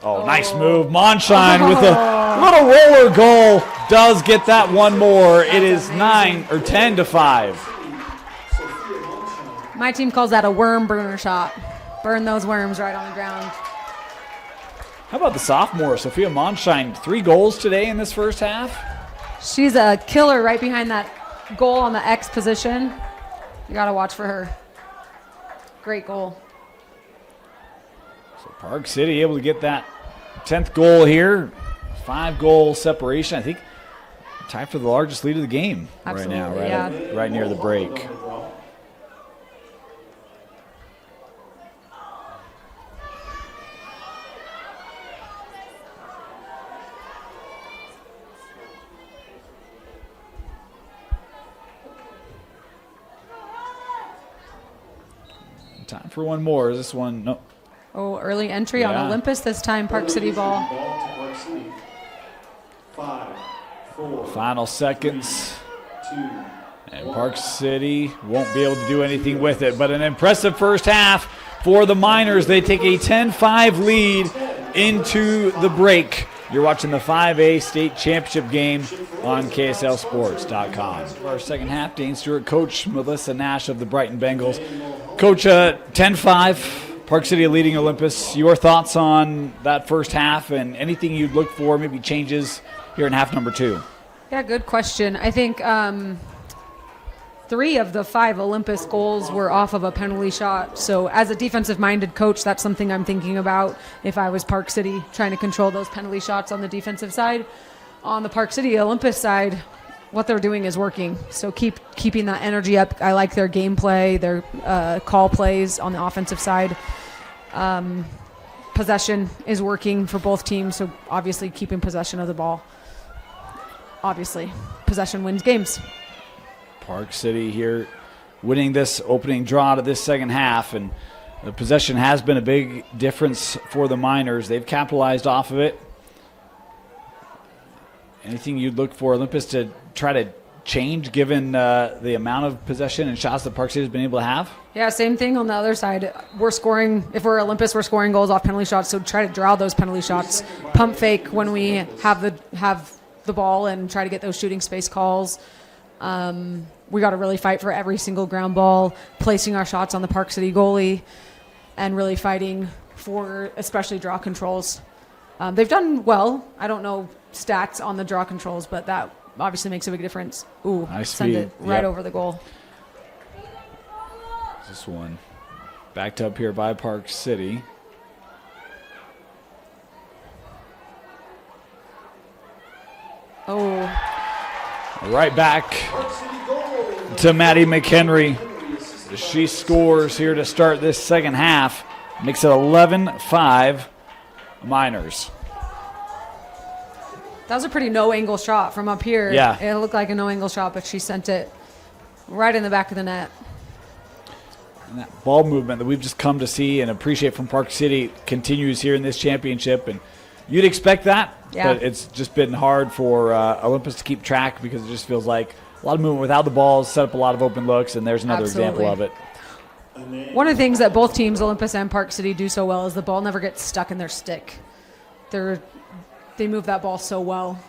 Oh, nice move. Monshine with a little roller goal does get that one more. It is 9 or 10 to 5. My team calls that a worm burner shot. Burn those worms right on the ground. How about the sophomore, Sophia Monshine? 3 goals today in this first half. She's a killer right behind that goal on the X position. You got to watch for her. Great goal. So Park City able to get that 10th goal here. 5-goal separation. I think tied for the largest lead of the game right now, Absolutely, right, right near the break. Time for one more. Is this one? No. Oh, early entry on Yeah. Olympus this time. Park City ball. Ball to Park City. 5, 4, Final seconds. 2, And Park City won't be able to do anything with it. But an impressive first half for the Miners. They take a 10-5 lead into the break. You're watching the 5A state championship game on KSLSports.com. For our second half, Dane Stewart, Coach Melissa Nash of the Brighton Bengals. Coach, 10-5, Park City leading Olympus. Your thoughts on that first half and anything you'd look for, maybe changes here in half number 2? Yeah, good question. I think 3 of the 5 Olympus goals were off of a penalty shot. So as a defensive-minded coach, that's something I'm thinking about if I was Park City, trying to control those penalty shots on the defensive side. On the Park City Olympus side, what they're doing is working. So keeping that energy up. I like their gameplay, their call plays on the offensive side. possession is working for both teams, so obviously keeping possession of the ball. Obviously, possession wins games. Park City here winning this opening draw to this second half, and the possession has been a big difference for the Miners. They've capitalized off of it. Anything you'd look for Olympus to try to change given the amount of possession and shots that Park City has been able to have? Yeah, same thing on the other side. We're scoring, if we're Olympus, we're scoring goals off penalty shots, so try to draw those penalty shots. Pump fake when we have the ball and try to get those shooting space calls. We got to really fight for every single ground ball, placing our shots on the Park City goalie, and really fighting for especially draw controls. They've done well. I don't know stats on the draw controls, but that obviously makes a big difference. Ooh, nice send speed. it right over the goal. This one backed up here by Park City. Oh, Right back to Maddie McHenry. She scores here to start this second half. Makes it 11-5 Miners. that was a pretty no-angle shot from up here. Yeah. It looked like a no-angle shot, but she sent it right in the back of the net. And that ball movement that we've just come to see and appreciate from Park City continues here in this championship. And you'd expect that, Yeah. but it's just been hard for Olympus to keep track because it just feels like a lot of movement without the balls, set up a lot of open looks, and there's another Absolutely. example of it. One of the things that both teams, Olympus and Park City, do so well is the ball never gets stuck in their stick. They move that ball so well.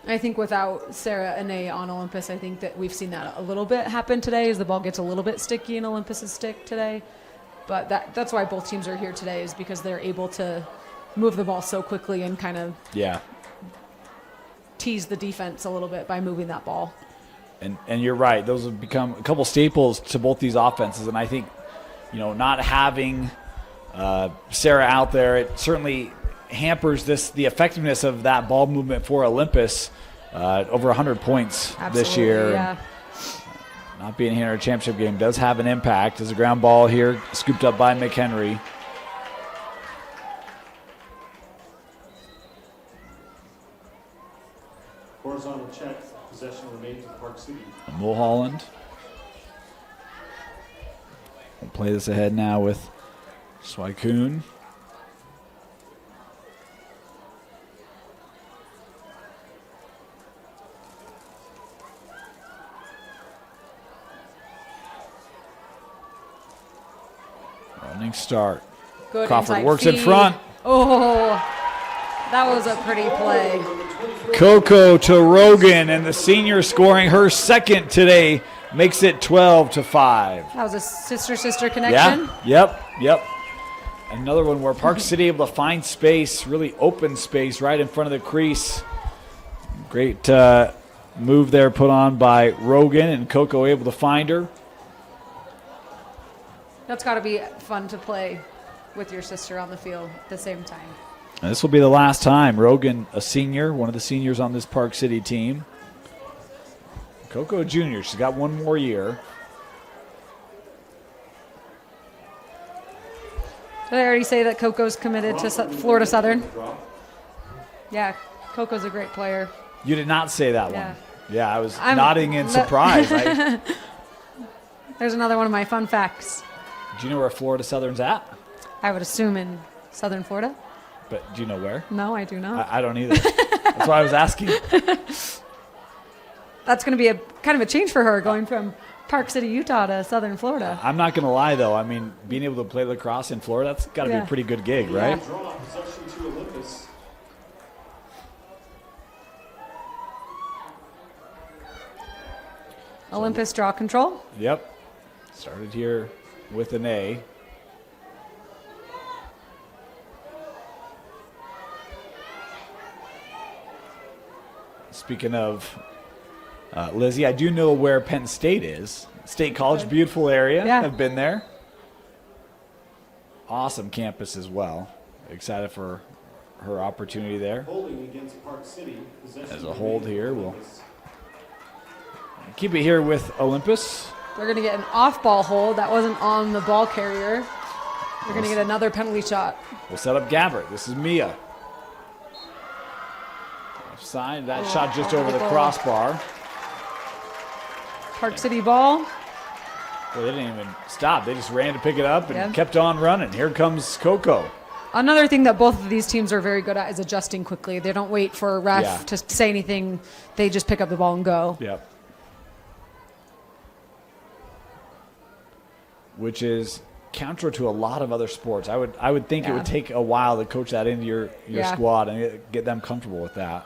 I think without Sarah and A on Olympus, I think that we've seen that a little bit happen today as the ball gets a little bit sticky in Olympus's stick today. But that's why both teams are here today, is because they're able to move the ball so quickly and kind of tease the defense a little bit by moving that ball. And you're right. Those have become a couple staples to both these offenses. And I think, not having Sarah out there, it certainly hampers the effectiveness of that ball movement for Olympus. Over 100 points this year. Yeah. Not being here in a championship game does have an impact. As a ground ball here, scooped up by McHenry. Horizontal check. Possession remains with Park City. Mulholland. We'll play this ahead now with Swykoon. Running start. Good Crawford inside works feed. in front. Oh, that was a pretty play. Coco to Rogan, and the senior scoring her second today makes it 12-5. That was a sister-sister connection. Yeah, yep. Another one where Park City able to find space, really open space right in front of the crease. Great move there put on by Rogan, and Coco able to find her. That's got to be fun to play with your sister on the field at the same time. And this will be the last time. Rogan, a senior, one of the seniors on this Park City team. Coco Jr., she's got one more year. Did I already say that Coco's committed to Florida Southern? Yeah, Coco's a great player. You did not say that Yeah. one. Yeah, I was nodding in surprise. There's another one of my fun facts. Do you know where Florida Southern's at? I would assume in Southern Florida. But do you know where? No, I do not. I don't either. That's why I was asking. That's going to be a kind of a change for her, going from Park City, Utah to Southern Florida. I'm not going to lie, though. I mean, being able to play lacrosse in Florida, that's got to be a pretty good gig, right? Draw possession to Olympus. Olympus draw control. Yep. Started here with an A. Speaking of Lizzie, I do know where Penn State is. State College, beautiful area. Yeah. I've been there. Awesome campus as well. Excited for her opportunity there. Holding against Park City. Possession As a hold remains here, with we'll Olympus. keep it here with Olympus. They're going to get an off-ball hold. That wasn't on the ball carrier. You're going to get another penalty shot. We'll set up Gabbert. This is Mia. Offside. That shot just over the crossbar. Park City ball. Well, they didn't even stop. They just ran to pick it up and Yeah. kept on running. Here comes Coco. Another thing that both of these teams are very good at is adjusting quickly. They don't wait for a ref Yeah. to say anything. They just pick up the ball and go. Yep. Which is counter to a lot of other sports. I would think it Yeah. would take a while to coach that into your Yeah. squad and get them comfortable with that.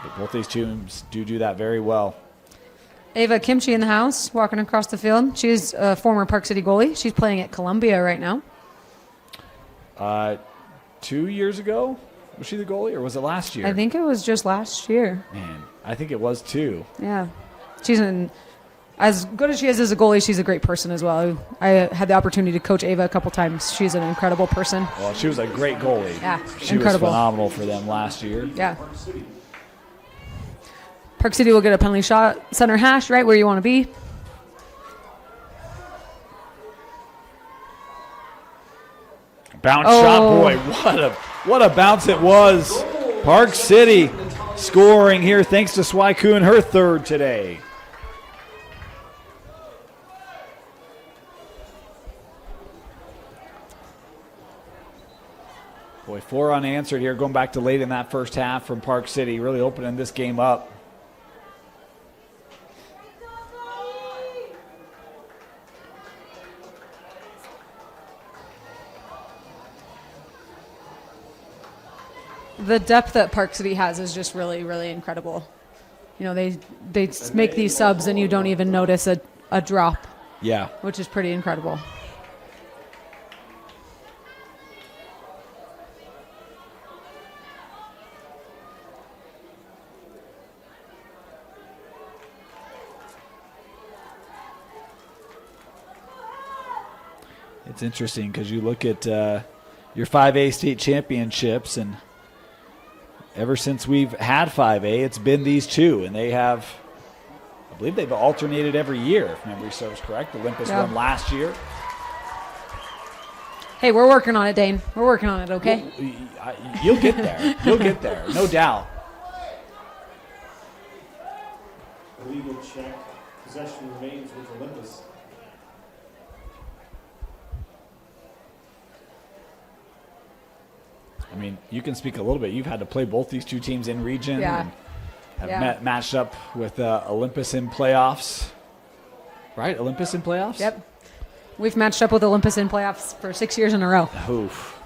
But both these teams do that very well. Ava Kimchi in the house, walking across the field. She's a former Park City goalie. She's playing at Columbia right now. 2 years ago, was she the goalie, or was it last year? I think it was just last year. Man, I think it was too. Yeah. As good as she is as a goalie, she's a great person as well. I had the opportunity to coach Ava a couple times. She's an incredible person. Well, she was a great goalie. Yeah, she incredible. was phenomenal for them last year. Yeah. Park City will get a penalty shot. Center hash, right where you want to be. Bounce shot, boy, what a bounce it was. Park City scoring here thanks to Swaikun, her third today. Boy, 4 unanswered here, going back to late in that first half from Park City, really opening this game up. The depth that Park City has is just really, really incredible. You know, they make these subs and you don't even notice a drop, Yeah. which is pretty incredible. It's interesting because you look at your 5A state championships, and ever since we've had 5A, it's been these two, and they have, I believe they've alternated every year, if memory serves correct. Olympus won last year. Hey, we're working on it, Dane. We're working on it, okay? You'll get there. You'll get there, no doubt. Illegal check. Possession remains with Olympus. I mean, you can speak a little bit. You've had to play both these two teams in region. Yeah. And have matched up with Olympus in playoffs. Right? Olympus in playoffs? Yep. We've matched up with Olympus in playoffs for 6 years in a row. Oof.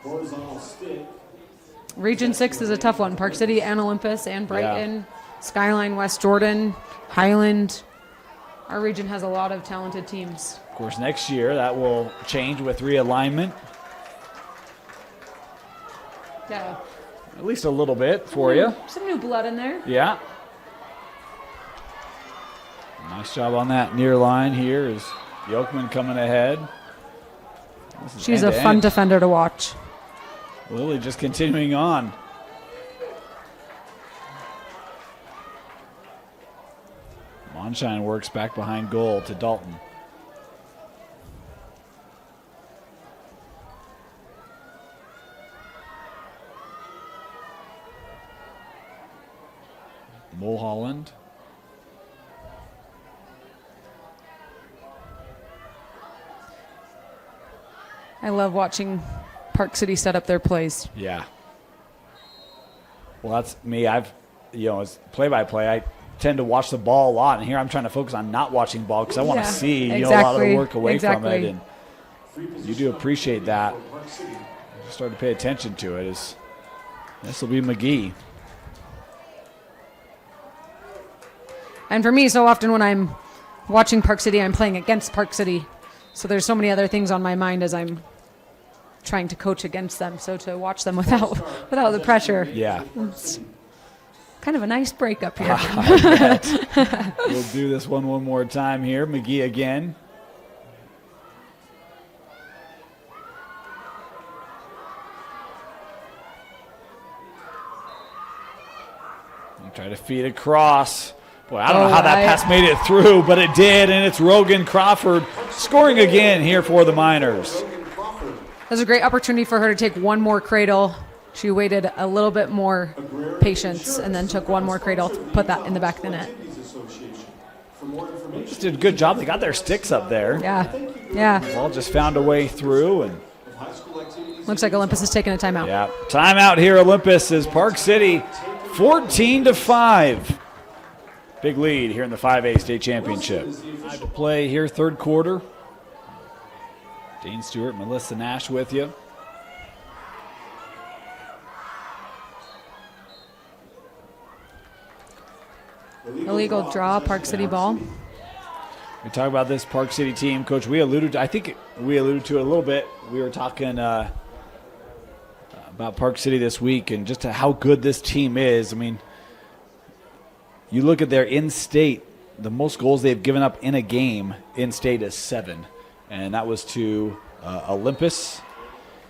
Horizontal stick. Region 6 is a tough one. Park City and Olympus and Brighton, Skyline, West Jordan, Highland. Our region has a lot of talented teams. Of course, next year that will change with realignment. Yeah. At least a little bit for you. Some new blood in there. Yeah. Nice job on that near line here is Yolkman coming ahead. She's a fun defender to watch. Lily just continuing on. Monshine works back behind goal to Dalton. Mulholland. I love watching Park City set up their plays. Yeah. Well, that's me. As play-by-play, I tend to watch the ball a lot, and here I'm trying to focus on not watching ball because I want to see a lot of the work away from it, and you do appreciate that. You start to pay attention to it. This will be McGee. And for me, so often when I'm watching Park City, I'm playing against Park City. So there's so many other things on my mind as I'm trying to coach against them. So to watch them without the pressure, Yeah. it's kind of a nice break up here. We'll do this one more time here. McGee again. Try to feed across. Boy, I don't know how that pass made it through, but it did, and it's Rogan Crawford scoring again here for the Miners. That was a great opportunity for her to take one more cradle. She waited a little bit more patience and then took one more cradle to put that in the back of the net. Just did a good job. They got their sticks up there. Yeah. Ball just found a way through. And looks like Olympus is taking a timeout. yeah, timeout here. Olympus is Park City 14-5. Big lead here in the 5A state championship. Time to play here, third quarter. Dean Stewart, Melissa Nash with you. Illegal draw, Park City ball. We talk about this Park City team, Coach. I think we alluded to it a little bit. We were talking about Park City this week and just how good this team is. I mean, you look at their in-state, the most goals they've given up in a game in-state is 7. And that was to Olympus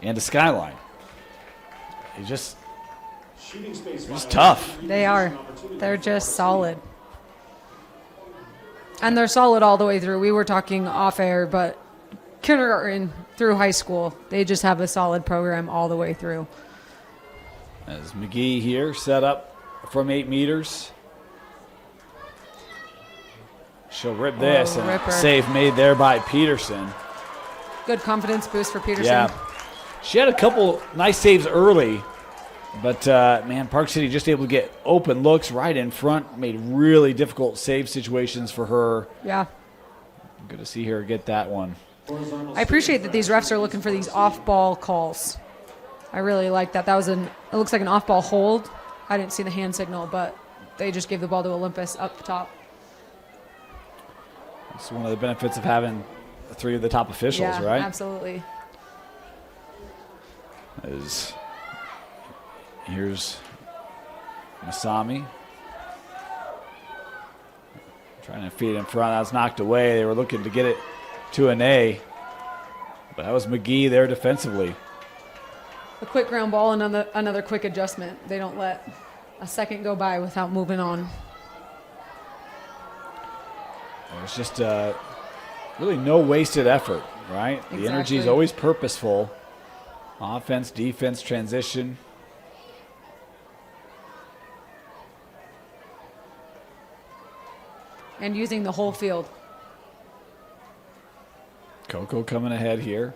and to Skyline. It's just tough. They are. They're just solid. And they're solid all the way through. We were talking off air, but kindergarten through high school, they just have a solid program all the way through. As McGee here set up from 8 meters. She'll rip this. And ripper. Save made there by Peterson. Good confidence boost for Peterson. Yeah. She had a couple nice saves early. But, man, Park City just able to get open looks right in front, made really difficult save situations for her. Yeah. Good to see her get that one. I appreciate that these refs are looking for these off-ball calls. I really like that. It looks like an off-ball hold. I didn't see the hand signal, but they just gave the ball to Olympus up top. It's one of the benefits of having 3 of the top officials, yeah, right? Absolutely. Here's Masami. Trying to feed in front. That was knocked away. They were looking to get it to an A. But that was McGee there defensively. A quick ground ball and another quick adjustment. They don't let a second go by without moving on. There's just really no wasted effort, right? Exactly. The energy is always purposeful. Offense, defense, transition. And using the whole field. Coco coming ahead here.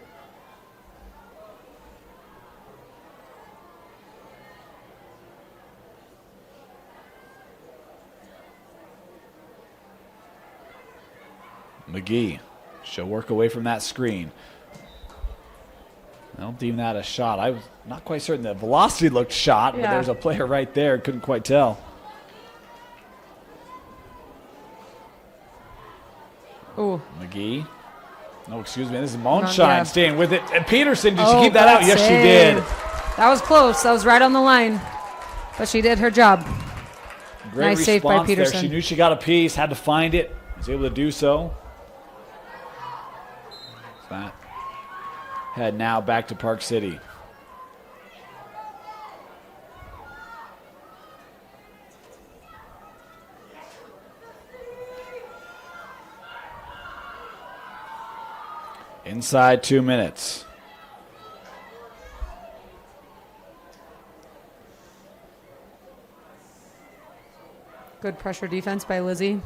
McGee. She'll work away from that screen. I don't deem that a shot. I was not quite certain. The velocity looked shot, but there's a player right there. Couldn't quite tell. Ooh. McGee. No, excuse me. This is Monshine staying with it. And Peterson, did she keep that out? Yes, save. she did. That was close. That was right on the line. But she did her job. Great nice save by response there. Peterson. She knew she got a piece, had to find it. Was able to do so. That head now back to Park City. Inside 2 minutes. Good pressure defense by Lizzie.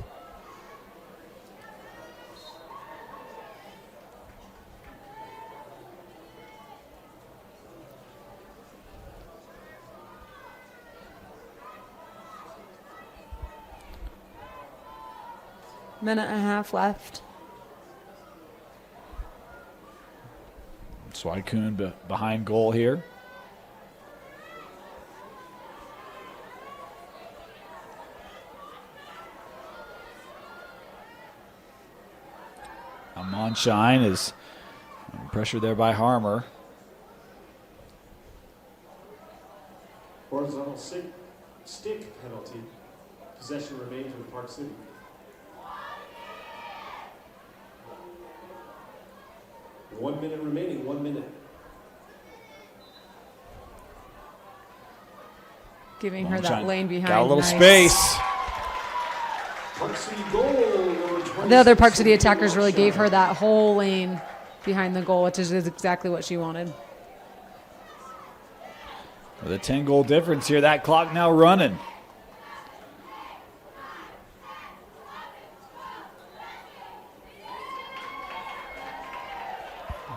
Minute and a half left. Swykoon behind goal here. Monshine is pressured there by Harmer. Horizontal stick penalty. Possession remains with Park City. One minute remaining, 1 minute. Giving her that lane behind. Got a little nice. space. the other Park City attackers really gave her that whole lane behind the goal, which is exactly what she wanted. With a 10-goal difference here, that clock now running.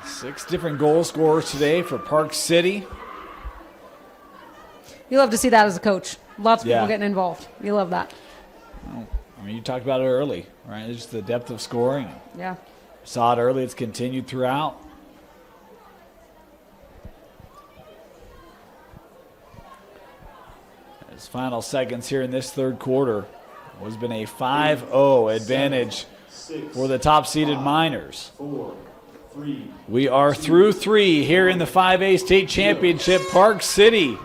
Six different goal scorers today for Park City. You love to see that as a coach. Lots of Yeah. people getting involved. You love that. Well, I mean, you talked about it early, right? It's just the depth of scoring. Yeah. Saw it early. It's continued throughout. As final seconds here in this third quarter, has been a 5-0 advantage for the top-seeded Miners. 4, 3, We are through 3 here in the 5A state championship. Park City,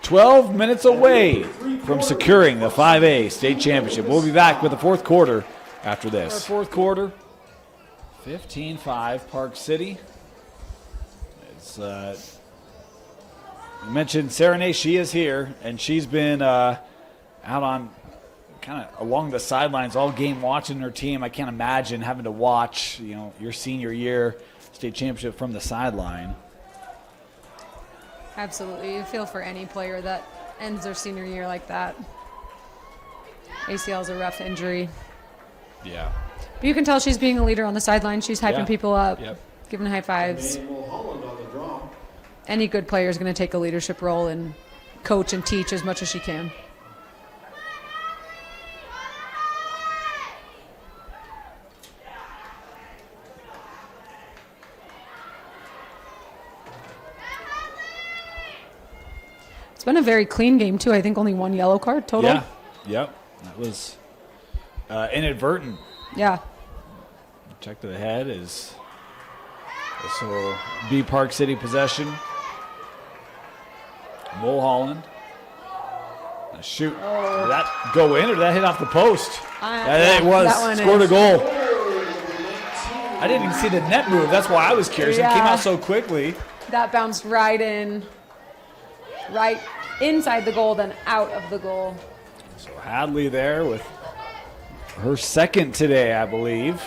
12 minutes away from securing the 5A state championship. We'll be back with the fourth quarter after this. Fourth quarter, 15-5 Park City. It's you mentioned Serenade. She is here, and she's been out on kind of along the sidelines all game watching her team. I can't imagine having to watch, your senior year state championship from the sideline. Absolutely. You feel for any player that ends their senior year like that. ACL is a rough injury. Yeah. But you can tell she's being a leader on the sideline. She's hyping Yeah. people up, Yep. giving high fives. Manuel Holland on the draw. Any good player is going to take a leadership role and coach and teach as much as she can. It's been a very clean game, too. I think only one yellow card total. Yeah. Yep. That was inadvertent. Yeah. Check to the head is this will be Park City possession. Mulholland. A shoot. Did that go in or did that hit off the post? It was. that one Scored is. a goal. I didn't even see the net move. That's why I was curious. It came Yeah. out so quickly. That bounced right in, right inside the goal, then out of the goal. So Hadley there with her second today, I believe.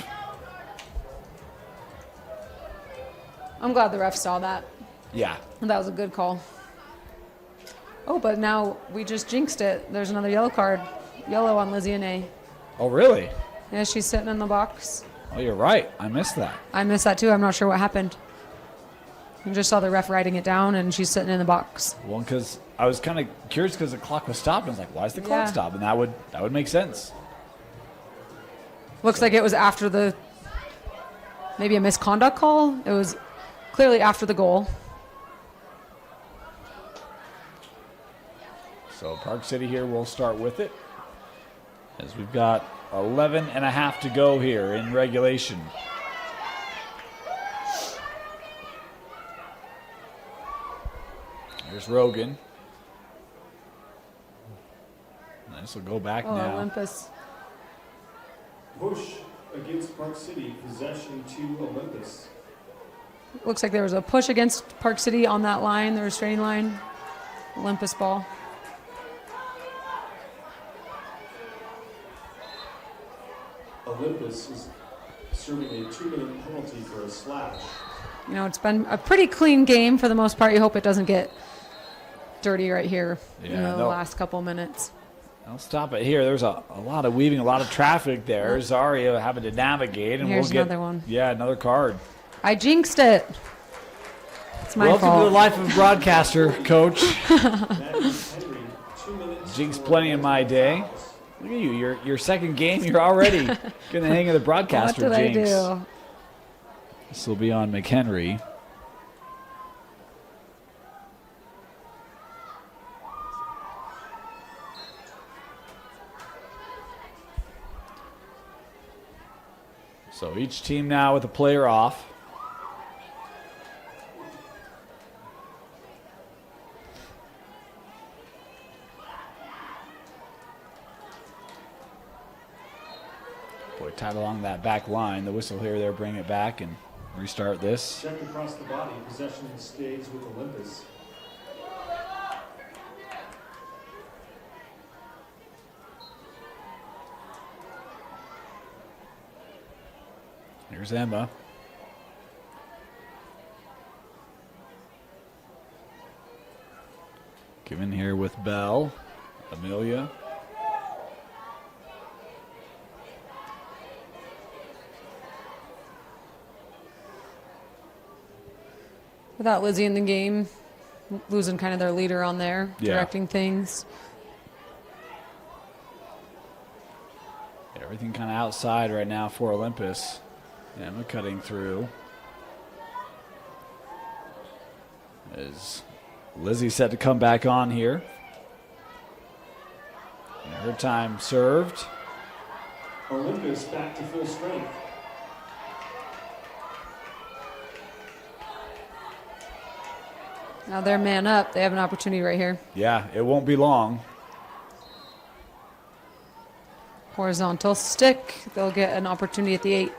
I'm glad the ref saw that. Yeah. That was a good call. Oh, but now we just jinxed it. There's another yellow card. Yellow on Lizzie and A. Oh, really? Yeah, she's sitting in the box. Oh, you're right. I missed that. I missed that too. I'm not sure what happened. I just saw the ref writing it down, and she's sitting in the box. Well, because I was kind of curious because the clock was stopped. I was like, why is the clock Yeah. stopped? And that would make sense. Looks like it was after the, maybe a misconduct call. It was clearly after the goal. So Park City here will start with it as we've got 11 and a half to go here in regulation. Here's Rogan. This will go back Oh, now. Olympus. Push against Park City. Possession to Olympus. Looks like there was a push against Park City on that line, the restraining line. Olympus ball. Olympus is serving a 2-minute penalty for a slash. You know, it's been a pretty clean game for the most part. You hope it doesn't get dirty right here in Yeah, the no. last couple minutes. I'll stop it here. There's a lot of weaving, a lot of traffic there. Zaria having to navigate, and Here's we'll get another one. Yeah, another card. I jinxed it. It's my Welcome to the fault. life of a broadcaster, Coach. Henry, 2 minutes. Jinx plenty in my day. Look at you. Your second game, you're already getting the hang of the What broadcaster did jinx. I do? This will be on McHenry. So each team now with a player off. Boy, tied along that back line. The whistle here, there, bring it back and restart this. Check across the body. Possession stays with Olympus. Here's Emma. Given here with Bell. Amelia. Without Lizzie in the game, losing kind of their leader on there, Yeah. directing things. Everything kind of outside right now for Olympus. Emma cutting through. As Lizzie set to come back on here. And her time served. Olympus back to full strength. Now they're man up. They have an opportunity right here. Yeah, it won't be long. Horizontal stick. They'll get an opportunity at the 8.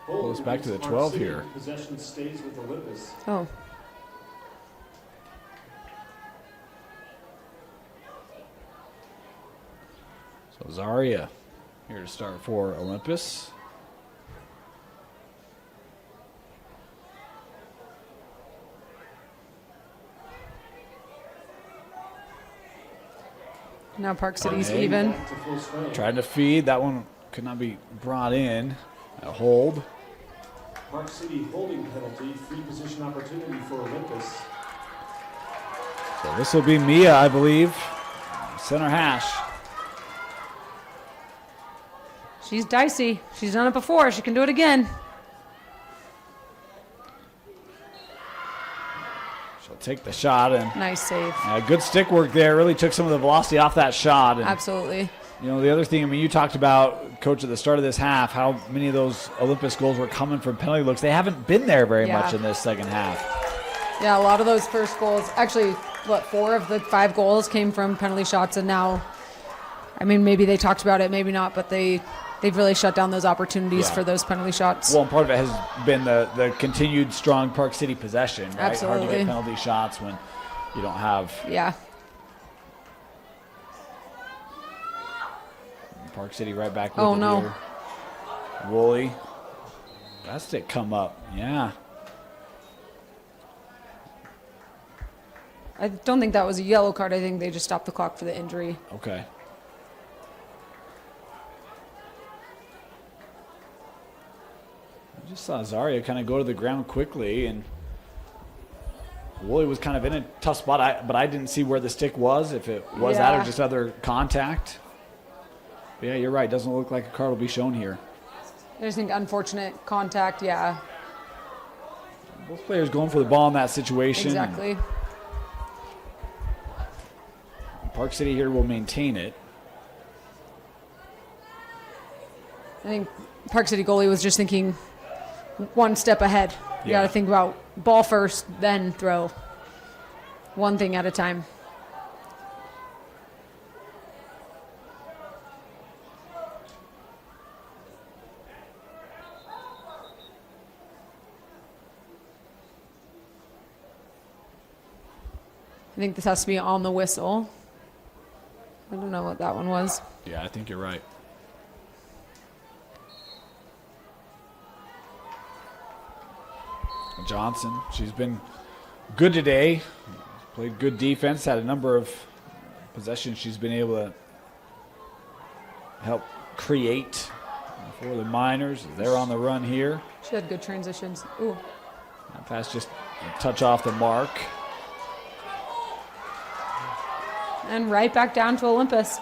Pull us back to the Park 12 City. here. Possession stays with Olympus. Oh. So Zaria here to start for Olympus. Now Park City's Okay. even. Back to full strength. Trying to feed. That one could not be brought in. A hold. Park City holding penalty. Free position opportunity for Olympus. So this will be Mia, I believe. Center hash. She's dicey. She's done it before. She can do it again. She'll take the shot, and Nice save. good stick work there. Really took some of the velocity off that shot. And, Absolutely. you know, the other thing, I mean, you talked about, Coach, at the start of this half, how many of those Olympus goals were coming from penalty looks. They haven't been there very Yeah. much in this second half. Yeah, a lot of those first goals, actually, 4 of the 5 goals came from penalty shots, and now, I mean, maybe they talked about it, maybe not, but they've really shut down those opportunities Yeah. for those penalty shots. Well, and part of it has been the continued strong Park City possession, right? Hard to Absolutely. get penalty shots when you don't have Yeah. Park City right back with Oh, it no. here. Woolley. That stick come up. Yeah. I don't think that was a yellow card. I think they just stopped the clock for the injury. Okay. I just saw Zaria kind of go to the ground quickly, and Woolley was kind of in a tough spot, but I didn't see where the stick was, if it was that or Yeah. just other contact. But yeah, you're right. Doesn't look like a card will be shown here. I just think unfortunate contact, yeah, Both players going for the ball in that situation. exactly. Park City here will maintain it. I think Park City goalie was just thinking one step ahead. You Yeah. got to think about ball first, then throw. One thing at a time. I think this has to be on the whistle. I don't know what that one was. Yeah, I think you're right. Johnson, she's been good today. Played good defense, had a number of possessions she's been able to help create for the Miners. They're on the run here. She had good transitions. Ooh. That pass just a touch off the mark. And right back down to Olympus.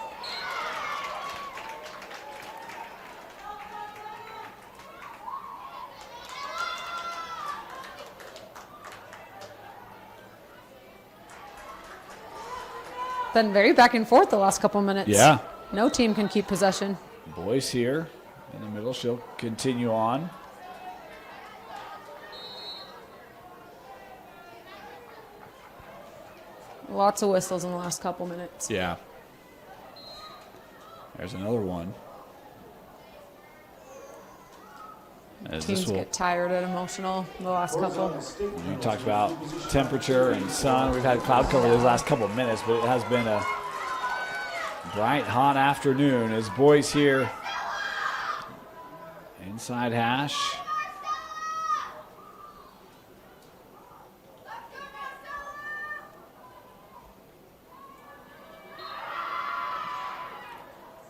Been very back and forth the last couple minutes. Yeah. No team can keep possession. Boyce here in the middle. She'll continue on. Lots of whistles in the last couple minutes. Yeah. There's another one. As Teams this will, get tired and emotional the last couple. we talked about temperature and sun. We've had cloud cover those last couple of minutes, but it has been a bright, hot afternoon as Boyce here Inside hash.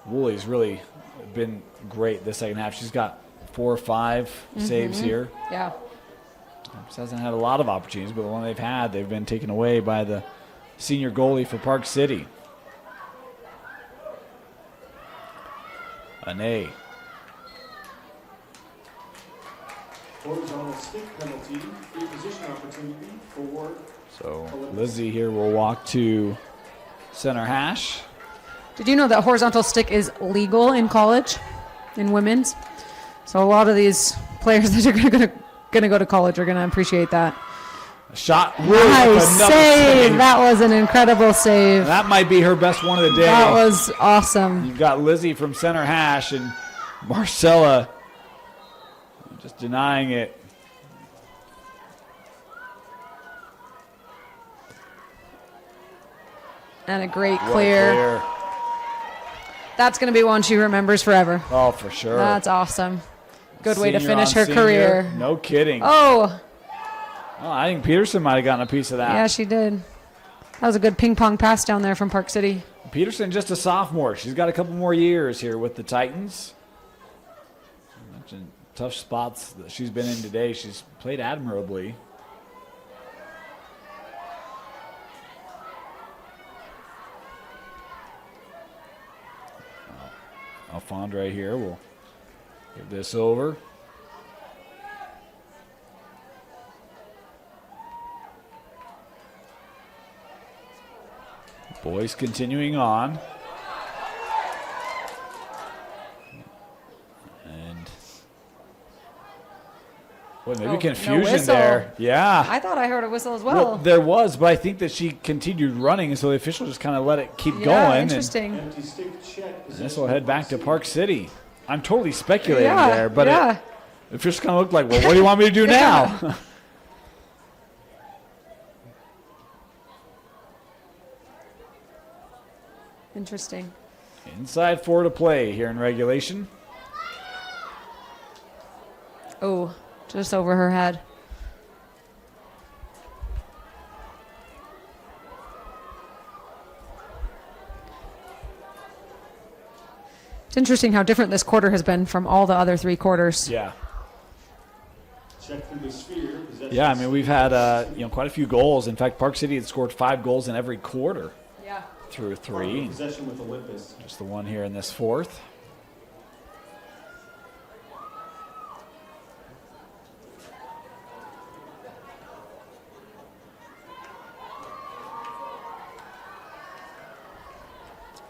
Woolley's really been great this second half. She's got 4 or 5 saves here. Yeah. Just hasn't had a lot of opportunities, but the one they've had, they've been taken away by the senior goalie for Park City. Ane. Horizontal stick penalty, free position opportunity for So Lizzie here will walk to center hash. Did you know that horizontal stick is legal in college, in women's? So a lot of these players that are going to go to college are going to appreciate that. A shot. Woo, Nice another save. That was an incredible save. That might be her best one of the day. That was awesome. You've got Lizzie from center hash and Marcella just denying it. And a great What a clear. That's going to be one she remembers forever. Oh, for sure. That's awesome. Good way to Senior finish on her senior. career. No kidding. Oh, I think Peterson might have gotten a piece of that. yeah, she did. That was a good ping pong pass down there from Park City. Peterson just a sophomore. She's got a couple more years here with the Titans. Mentioned tough spots that she's been in today. She's played admirably. Alfondre here will give this over. Boys continuing on. And boy, maybe Oh, no confusion whistle. there. Yeah. I thought I heard a whistle as Well, well. there was, but I think that she continued running, so the official just kind of let it keep Yeah, going. interesting. empty stick check. And this will head back to Park City. I'm totally speculating Yeah, there, but yeah. it just kind of looked like, well, what do you want me to do now? Interesting. Inside 4 to play here in regulation. Oh, just over her head. It's interesting how different this quarter has been from all the other 3 quarters. Yeah. Check through the sphere. Possession Yeah, I mean, we've had quite a few goals. In fact, Park City had scored 5 goals in every quarter Yeah. through 3. Possession with Olympus. Just the one here in this 4th.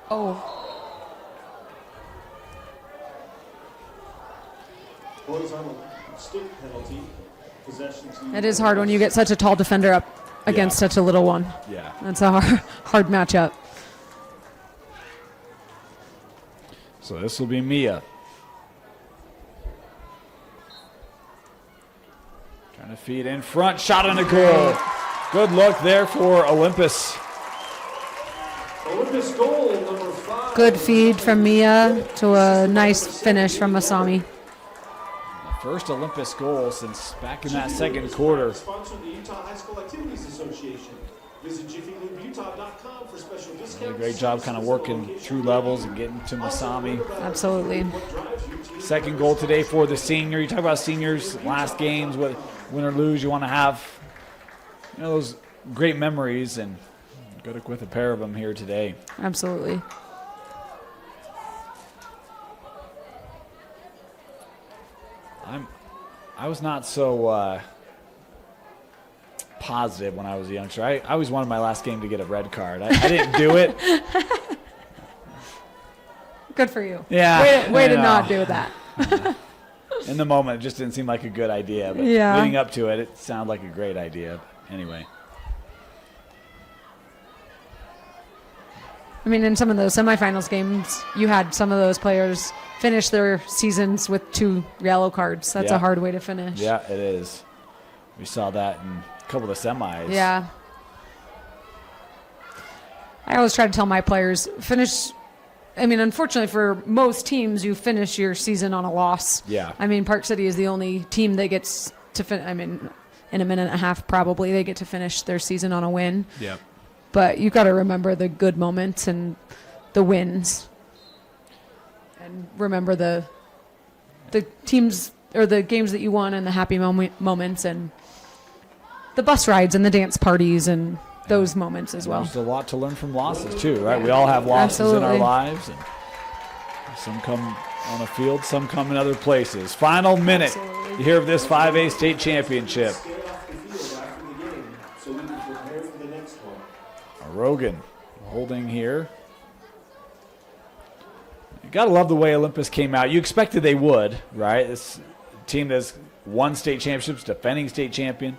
Oh, Horizontal stick penalty. Possession to it is hard when you get such a tall defender up against such a little one. Yeah. That's a hard matchup. So this will be Mia. Trying to feed in front. Shot on a goal. Good look there for Olympus. Olympus goal number 5. Good feed from Mia to a nice finish from Masami. First Olympus goal since back in that second quarter. Sponsored the Utah High School Activities Association. Visit jiffylubutah.com for special discounts. Did a great job kind of working through levels and getting to Masami. Absolutely. Second goal today for the senior. You talk about seniors, last games, win or lose, you want to have those great memories, and good with a pair of them here today. Absolutely. I was not so positive when I was a youngster. I always wanted my last game to get a red card. I didn't do it. Good for you. Yeah, Way I to know. not do that. In the moment, it just didn't seem like a good idea. But Yeah. leading up to it, it sounded like a great idea. Anyway. I mean, in some of those semifinals games, you had some of those players finish their seasons with 2 yellow cards. That's Yeah. a hard way to finish. Yeah, it is. We saw that in a couple of the semis. Yeah. I always try to tell my players, finish I mean, unfortunately for most teams, you finish your season on a loss. Yeah. I mean, Park City is the only team that gets to finish. I mean, in a minute and a half, probably they get to finish their season on a win. Yeah. But you got to remember the good moments and the wins, and remember the teams or the games that you won and the happy moments and the bus rides and the dance parties and those moments as well. There's a lot to learn from losses too, right? We all have losses in our Absolutely. lives, and some come on the field, some come in other places. Final minute here of this 5A state championship. Stay off the field after the game so we can prepare for the next one. Rogan holding here. You got to love the way Olympus came out. You expected they would, right? This team that's won state championships, defending state champion.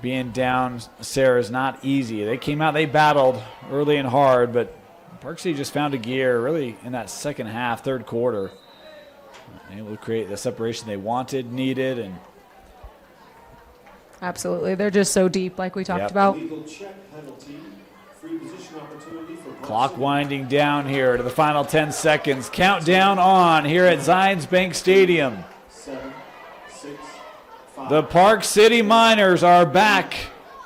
Being down Sarah is not easy. They came out, they battled early and hard, but Park City just found a gear really in that second half, third quarter. Able to create the separation they wanted, needed, and Absolutely. They're just so deep, like we talked Yep. about. Legal check penalty. Free position opportunity for clock winding down here to the final 10 seconds. Countdown on here at Zions Bank Stadium. 7, 6, 5. The Park City Miners are back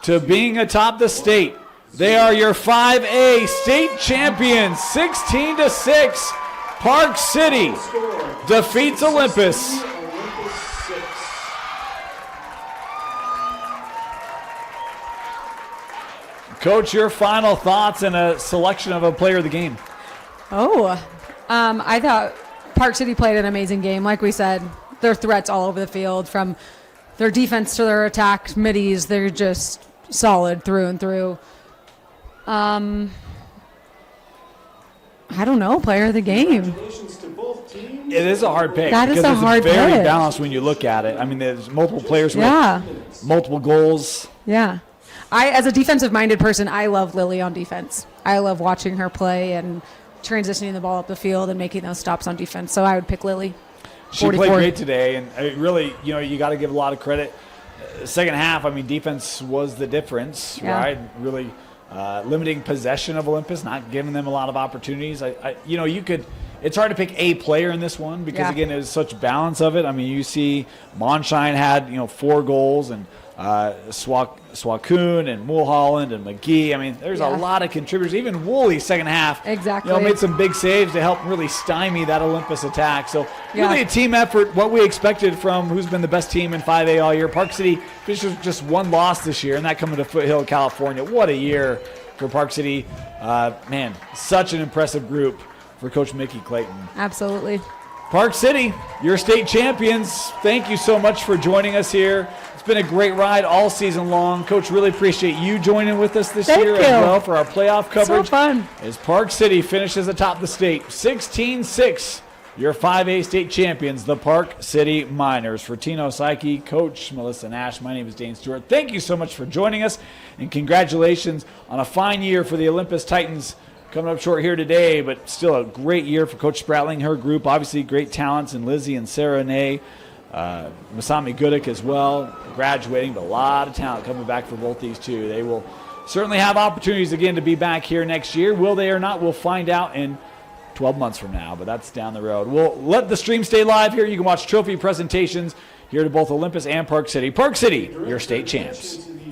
to being atop the state. They are your 5A state champions, 16-6. Park City defeats Olympus. Olympus 6. Coach, your final thoughts and a selection of a player of the game. I thought Park City played an amazing game. Like we said, their threats all over the field, from their defense to their attack middies. They're just solid through and through. I don't know, player of the game. Congratulations to both teams. It is a hard pick. That is because a it's hard very pick. balanced when you look at it. I mean, there's multiple players Yeah. with multiple goals. Yeah. As a defensive-minded person, I love Lily on defense. I love watching her play and transitioning the ball up the field and making those stops on defense. So I would pick Lily. She 44. played great today, and really, you got to give a lot of credit. Second half, I mean, defense was the difference, Yeah. right? Really limiting possession of Olympus, not giving them a lot of opportunities. It's hard to pick a player in this one because, Yeah. again, there's such balance of it. I mean, you see Monshine had, 4 goals, and Swakun and Mulholland and McGee. I mean, there's a Yeah. lot of contributors. Even Woolley, second half, Exactly. made some big saves to help really stymie that Olympus attack. So Yeah. really a team effort, what we expected from who's been the best team in 5A all year. Park City finished with just 1 loss this year, and that coming to Foothill, California. What a year for Park City. Man, such an impressive group for Coach Mickey Clayton. Absolutely. Park City, your state champions. Thank you so much for joining us here. It's been a great ride all season long. Coach, really appreciate you joining with us this Thank year you. as well for our playoff coverage. So fun. As Park City finishes atop the state, 16-6, your 5A state champions, the Park City Miners. For Tino Psyche, Coach Melissa Nash, my name is Dane Stewart. Thank you so much for joining us, and congratulations on a fine year for the Olympus Titans. Coming up short here today, but still a great year for Coach Spratling, her group. Obviously, great talents in Lizzie and Sarah Nay. Masami Goodek as well, graduating, but a lot of talent coming back for both these two. They will certainly have opportunities again to be back here next year. Will they or not? We'll find out in 12 months from now, but that's down the road. We'll let the stream stay live here. You can watch trophy presentations here to both Olympus and Park City. Park City, your state champs. To the